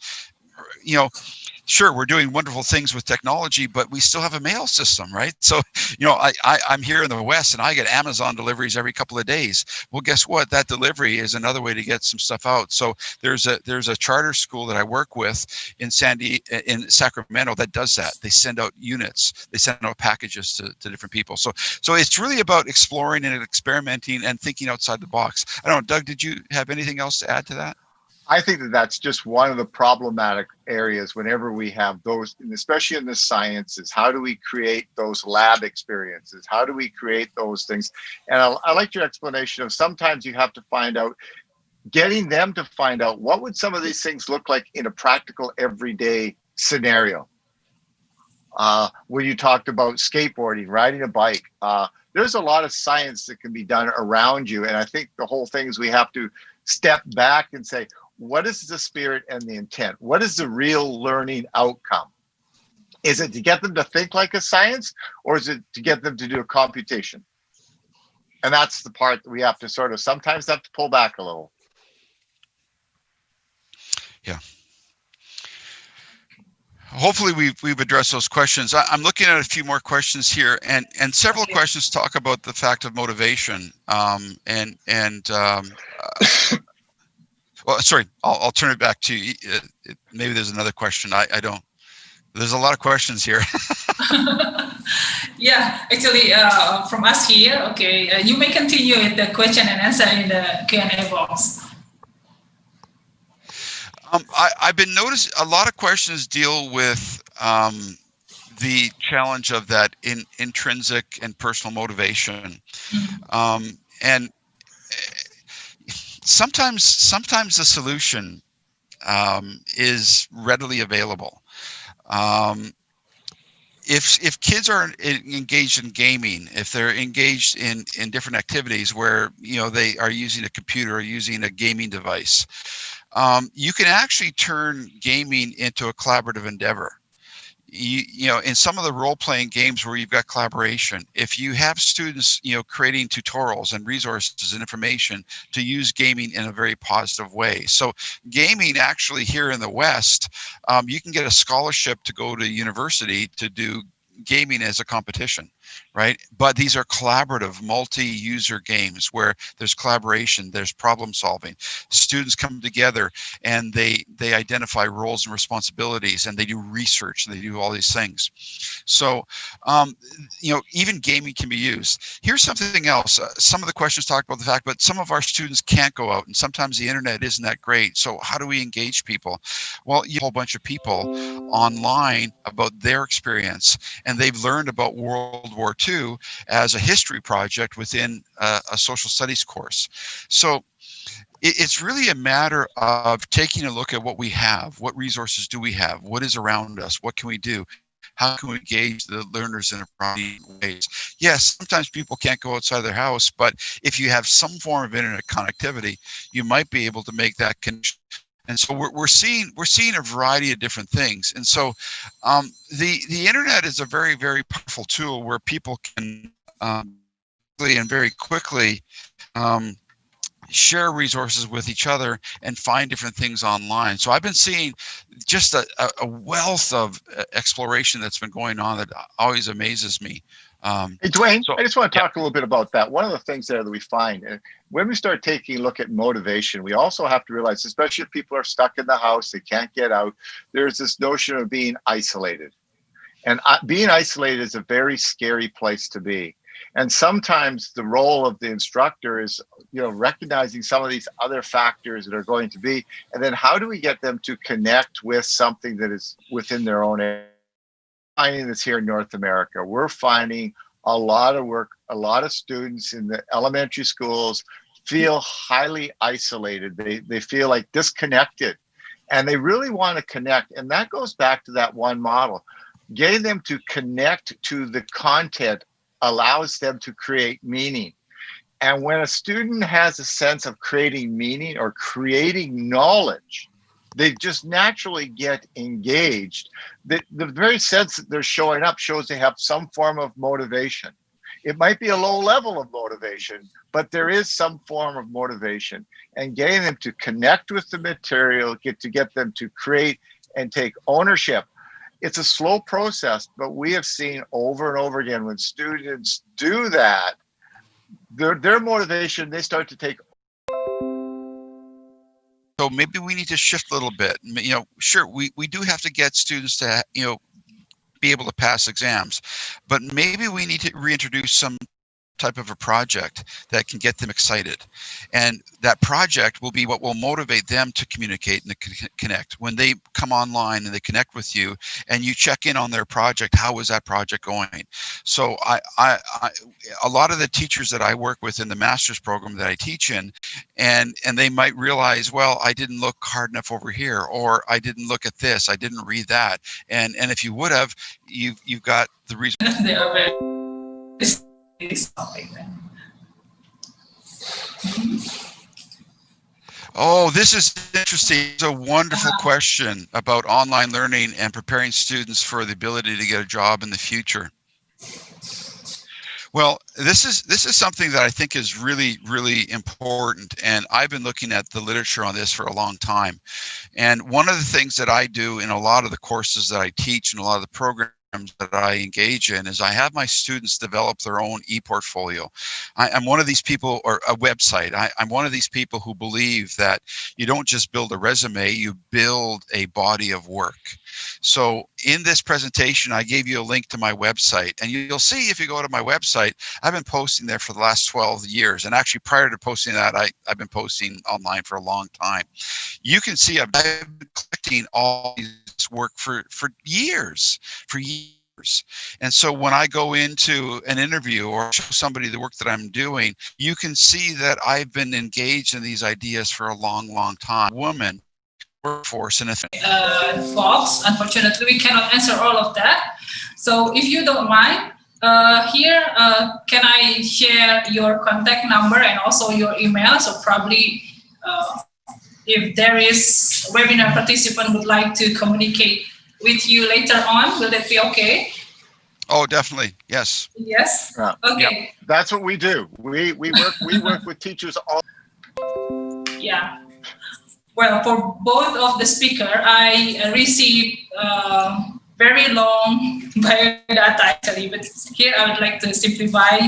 Speaker 5: sure, we're doing wonderful things with technology, but we still have a mail system, right? So, I'm here in the West and I get Amazon deliveries every couple of days. Well, guess what? That delivery is another way to get some stuff out. So there's a charter school that I work with in Sacramento that does that. They send out units, they send out packages to different people. So it's really about exploring and experimenting and thinking outside the box. I don't know, Doug, did you have anything else to add to that?
Speaker 6: I think that that's just one of the problematic areas whenever we have those, and especially in the sciences. How do we create those lab experiences? How do we create those things? And I like your explanation of sometimes you have to find out, getting them to find out what would some of these things look like in a practical everyday scenario. When you talked about skateboarding, riding a bike, there's a lot of science that can be done around you. And I think the whole thing is we have to step back and say, what is the spirit and the intent? What is the real learning outcome? Is it to get them to think like a science, or is it to get them to do a computation? And that's the part that we have to sort of sometimes have to pull back a little.
Speaker 5: Yeah. Hopefully we've addressed those questions. I'm looking at a few more questions here, and several questions talk about the fact of motivation. Well, sorry, I'll turn it back to you. Maybe there's another question. I don't. There's a lot of questions here.
Speaker 2: Yeah, actually, from us here, okay, you may continue with the question and answer in the Q&A box.
Speaker 5: I've been noticing a lot of questions deal with the challenge of that intrinsic and personal motivation, and sometimes the solution is readily available. If kids are engaged in gaming, if they're engaged in different activities where they are using a computer or using a gaming device, you can actually turn gaming into a collaborative endeavor. In some of the role-playing games where you've got collaboration, if you have students, creating tutorials and resources and information to use gaming in a very positive way. So gaming actually here in the West, you can get a scholarship to go to university to do gaming as a competition, right? But these are collaborative, multi-user games where there's collaboration, there's problem solving. Students come together and they identify roles and responsibilities, and they do research, and they do all these things. So, even gaming can be used. Here's something else. Some of the questions talk about the fact, but some of our students can't go out, and sometimes the internet isn't that great. So how do we engage people? Well, you have a whole bunch of people online about their experience, and they've learned about World War II as a history project within a social studies course. So it's really a matter of taking a look at what we have, what resources do we have, what is around us, what can we do, how can we engage the learners in a variety of ways. Yes, sometimes people can't go outside their house, but if you have some form of internet connectivity, you might be able to make that connection. And so we're seeing a variety of different things. And so the internet is a very, very powerful tool where people can very quickly share resources with each other and find different things online. So I've been seeing just a wealth of exploration that's been going on that always amazes me.
Speaker 6: Hey, Dwayne, I just want to talk a little bit about that. One of the things there that we find, and when we start taking a look at motivation, we also have to realize, especially if people are stuck in the house, they can't get out, there's this notion of being isolated. And being isolated is a very scary place to be. And sometimes the role of the instructor is, recognizing some of these other factors that are going to be, and then how do we get them to connect with something that is within their own area? Finding this here in North America, we're finding a lot of work, a lot of students in the elementary schools feel highly isolated. They feel like disconnected, and they really want to connect. And that goes back to that one model. Getting them to connect to the content allows them to create meaning. And when a student has a sense of creating meaning or creating knowledge, they just naturally get engaged. The very sense that they're showing up shows they have some form of motivation. It might be a low level of motivation, but there is some form of motivation. And getting them to connect with the material, get them to create and take ownership. It's a slow process, but we have seen over and over again when students do that, their motivation, they start to take.
Speaker 5: So maybe we need to shift a little bit. Sure, we do have to get students to, be able to pass exams, but maybe we need to reintroduce some type of a project that can get them excited, and that project will be what will motivate them to communicate and to connect. When they come online and they connect with you and you check in on their project, how is that project going? So a lot of the teachers that I work with in the master's program that I teach in, and they might realize, well, I didn't look hard enough over here, or I didn't look at this, I didn't read that, and if you would have, you've got the reason.
Speaker 2: They are very this topic then.
Speaker 5: Oh, this is interesting. It's a wonderful question about online learning and preparing students for the ability to get a job in the future. Well, this is something that I think is really, really important, and I've been looking at the literature on this for a long time. And one of the things that I do in a lot of the courses that I teach and a lot of the programs that I engage in is I have my students develop their own e-portfolio. I'm one of these people, or a website. I'm one of these people who believe that you don't just build a resume, you build a body of work. So in this presentation, I gave you a link to my website, and you'll see if you go to my website, I've been posting there for the last 12 years. And actually prior to posting that, I've been posting online for a long time. You can see I've been collecting all this work for years. And so when I go into an interview or show somebody the work that I'm doing, you can see that I've been engaged in these ideas for a long, long time. Woman, workforce, and
Speaker 2: Fox, unfortunately, we cannot answer all of that. So if you don't mind, here, can I share your contact number and also your email? So probably if there is a webinar participant would like to communicate with you later on, will that be okay?
Speaker 5: Oh, definitely. Yes.
Speaker 2: Yes. Okay.
Speaker 6: Yeah, that's what we do. We work with teachers all.
Speaker 2: Yeah. Well, for both of the speaker, I received very long biodata actually, but here I would like to simplify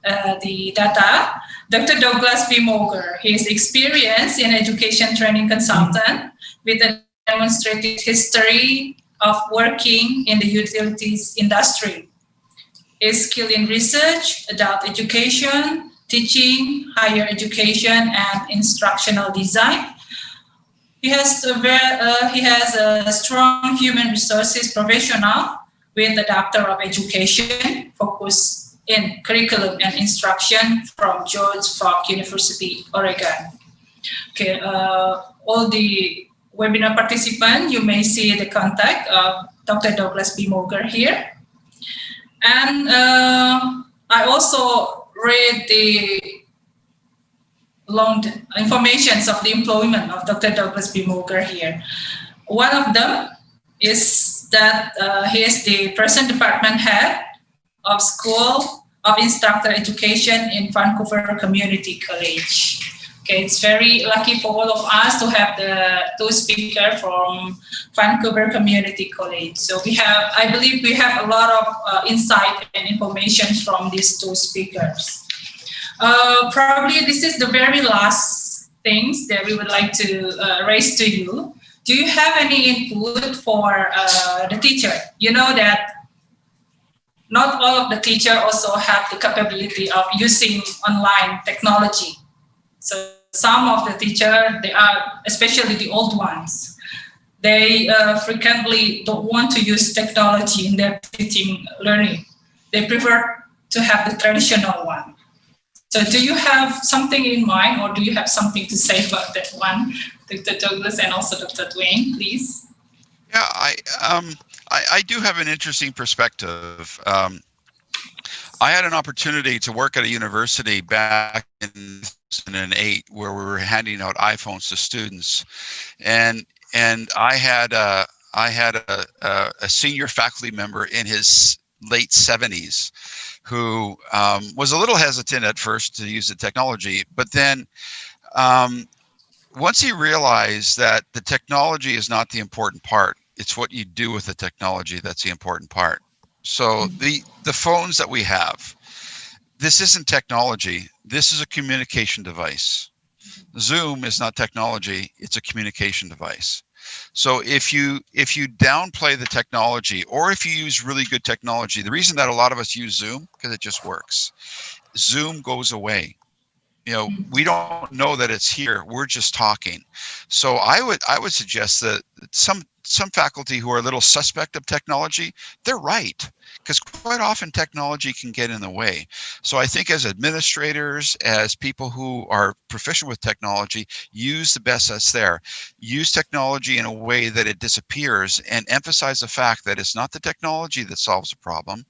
Speaker 2: the data. Dr. Douglas B. Moger, he is experienced in education training consultant with a demonstrated history of working in the utilities industry. He is skilled in research, adult education, teaching, higher education, and instructional design. He has a strong human resources professional with a Doctor of Education focus in curriculum and instruction from George Fox University, Oregon. Okay, all the webinar participants, you may see the contact of Dr. Douglas B. Moger here. And I also read the long information of the employment of Dr. Douglas B. Moger here. One of them is that he is the present department head of School of Instructor Education in Vancouver Community College. Okay, it's very lucky for all of us to have the two speakers from Vancouver Community College. So we have, I believe we have a lot of insight and information from these two speakers. Probably this is the very last things that we would like to raise to you. Do you have any input for the teacher? You know that not all of the teachers also have the capability of using online technology. So some of the teachers, they are, especially the old ones, they frequently don't want to use technology in their teaching learning. They prefer to have the traditional one. So do you have something in mind, or do you have something to say about that one, Dr. Douglas and also Dr. Dwayne, please?
Speaker 5: Yeah, I do have an interesting perspective. I had an opportunity to work at a university back in 2008 where we were handing out iPhones to students, and I had a senior faculty member in his late 70s who was a little hesitant at first to use the technology, but then once he realized that the technology is not the important part, It's what you do with the technology that's the important part. So the phones that we have, this isn't technology. This is a communication device. Zoom is not technology. It's a communication device. So if you downplay the technology, or if you use really good technology, the reason that a lot of us use Zoom, because it just works. Zoom goes away. You know, we don't know that it's here. We're just talking. So I would suggest that some faculty who are a little suspect of technology, they're right, because quite often technology can get in the way. So I think as administrators, as people who are proficient with technology, use the best that's there. Use technology in a way that it disappears, and emphasize the fact that it's not the technology that solves the problem.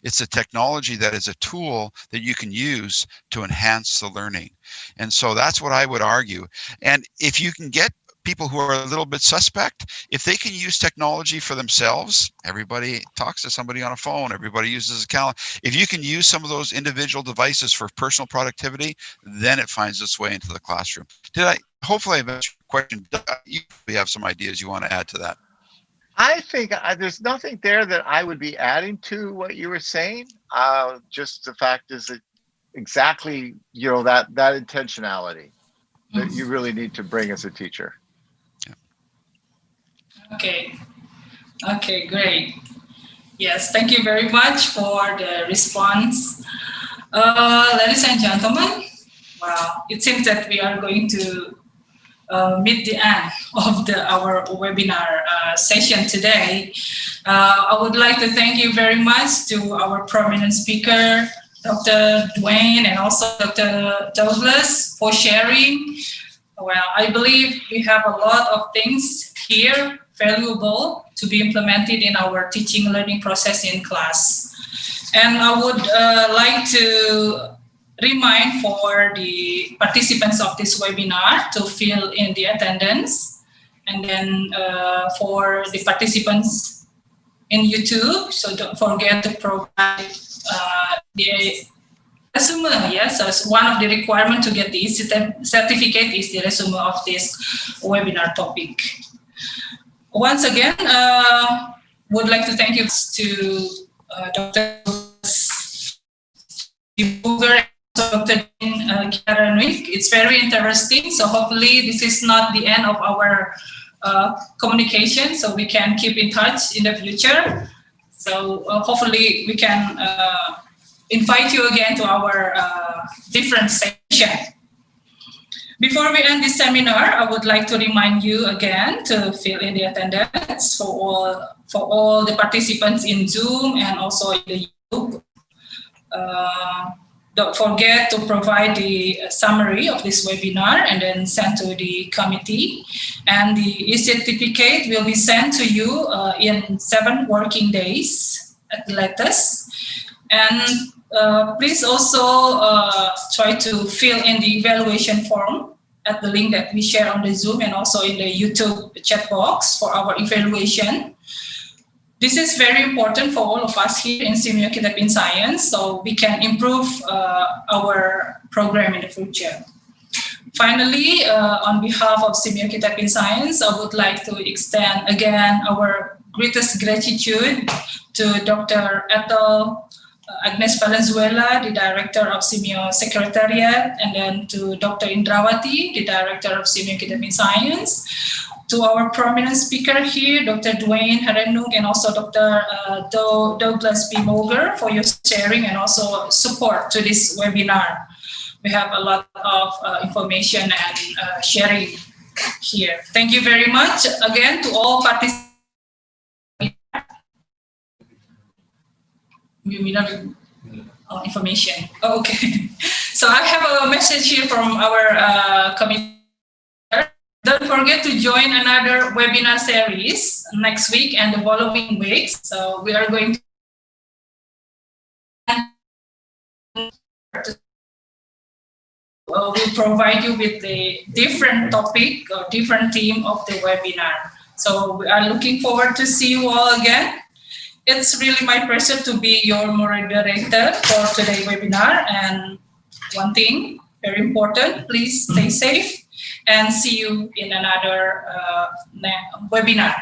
Speaker 5: It's a technology that is a tool that you can use to enhance the learning. And so that's what I would argue. And if you can get people who are a little bit suspect, if they can use technology for themselves, everybody talks to somebody on a phone, everybody uses a calendar. If you can use some of those individual devices for personal productivity, then it finds its way into the classroom. Hopefully I've answered your question. You have some ideas you want to add to that.
Speaker 6: I think there's nothing there that I would be adding to what you were saying. Just the fact is that exactly, you know, that intentionality that you really need to bring as a teacher.
Speaker 2: Okay, great. Yes, thank you very much for the response. Ladies and gentlemen, well, it seems that we are going to meet the end of our webinar session today. I would like to thank you very much to our prominent speaker, Dr. Dwayne, and also Dr. Douglas, for sharing. Well, I believe we have a lot of things here valuable to be implemented in our teaching learning process in class. And I would like to remind for the participants of this webinar to fill in the attendance, and then for the participants in YouTube, so don't forget to provide the resume. Yes, so one of the requirements to get the certificate is the resume of this webinar topic. Once again, would like to thank you to Dr. Buger, Dr. Kieranwick. It's very interesting. So hopefully this is not the end of our communication, so we can keep in touch in the future. So hopefully we can invite you again to our different session. Before we end this seminar, I would like to remind you again to fill in the attendance for all the participants in Zoom and also in the YouTube. Don't forget to provide the summary of this webinar and then send to the committee. And the e-certificate will be sent to you in 7 working days at the latest. And please also try to fill in the evaluation form at the link that we share on the Zoom and also in the YouTube chat box for our evaluation. This is very important for all of us here in SEAMEO Qitep in Science, so we can improve our program in the future. Finally, on behalf of SEAMEO Qitep in Science, I would like to extend again our greatest gratitude to Dr. Ethel Agnes Valenzuela, the Director of SEAMEO Secretariat, and then to Dr. Indrawati, the Director of SEAMEO Qitep in Science, to our prominent speaker here, Dr. Dwayne Harenung, and also Dr. Douglas B. Moger, for your sharing and also support to this webinar. We have a lot of information and sharing here. Thank you very much again to all participants. Information. Oh, okay. So I have a message here from our committee. Don't forget to join another webinar series next week and the following weeks. So we are going to we'll provide you with the different topic or different theme of the webinar. So we are looking forward to see you all again. It's really my pleasure to be your moderator for today's webinar. And one thing, very important, please stay safe and see you in another webinar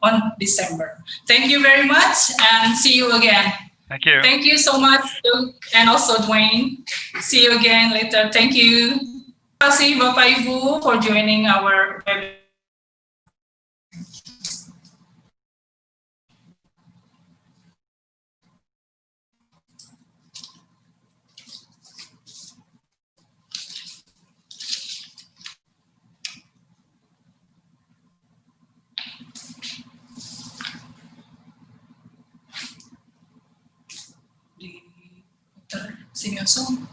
Speaker 2: on December. Thank you very much and see you again.
Speaker 5: Thank you.
Speaker 2: Thank you so much, Doug, and also Dwayne. See you again later. Thank you. Terima kasih Bapak Ibu for joining our webinar. SEAMEO song.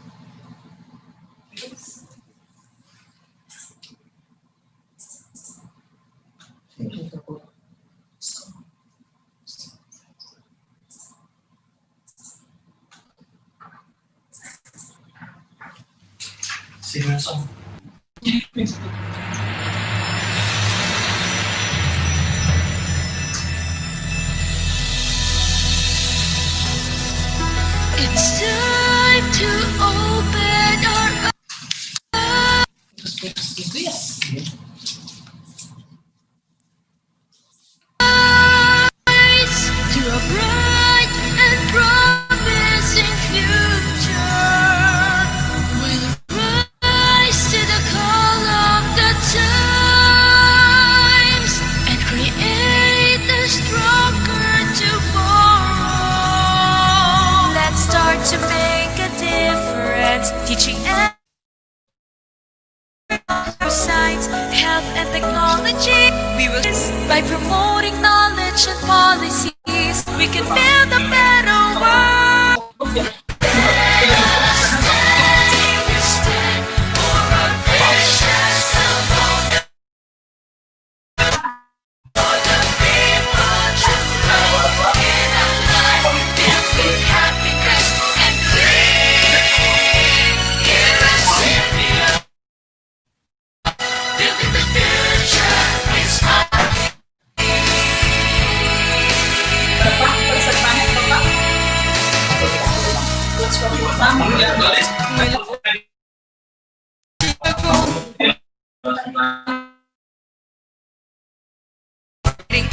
Speaker 7: SEAMEO song.
Speaker 1: It's time to open our eyes to a bright and promising future. We'll rise to the call of the times and create a stronger tomorrow. Let's start to make a difference, teaching science, health, and technology. We will by promoting knowledge and policies. We can build a better world.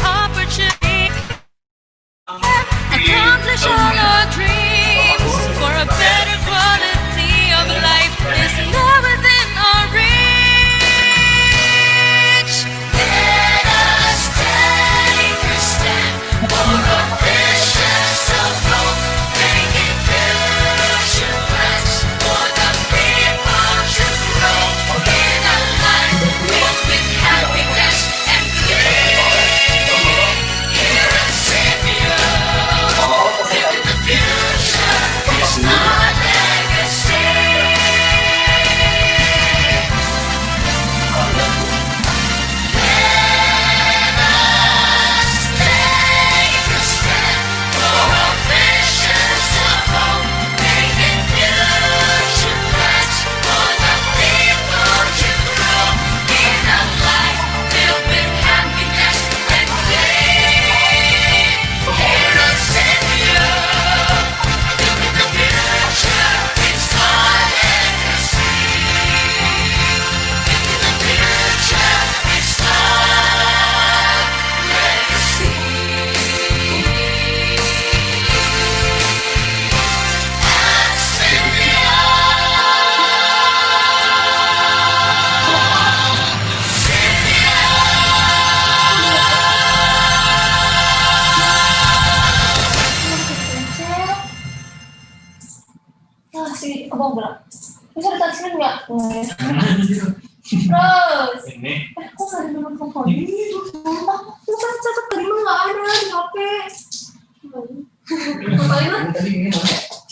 Speaker 1: Opportunity, accomplish all our dreams for a better quality of life is now within our reach. Let us take a step for a vision of hope, making future plans for the people to grow in a life filled with happiness and grace.
Speaker 10: Si abang bilang, bisa ditaksirin nggak? Terus, kok nggak ada nomor telepon? Bukan catat tadi mah nggak ada di HP. Ngapain lah?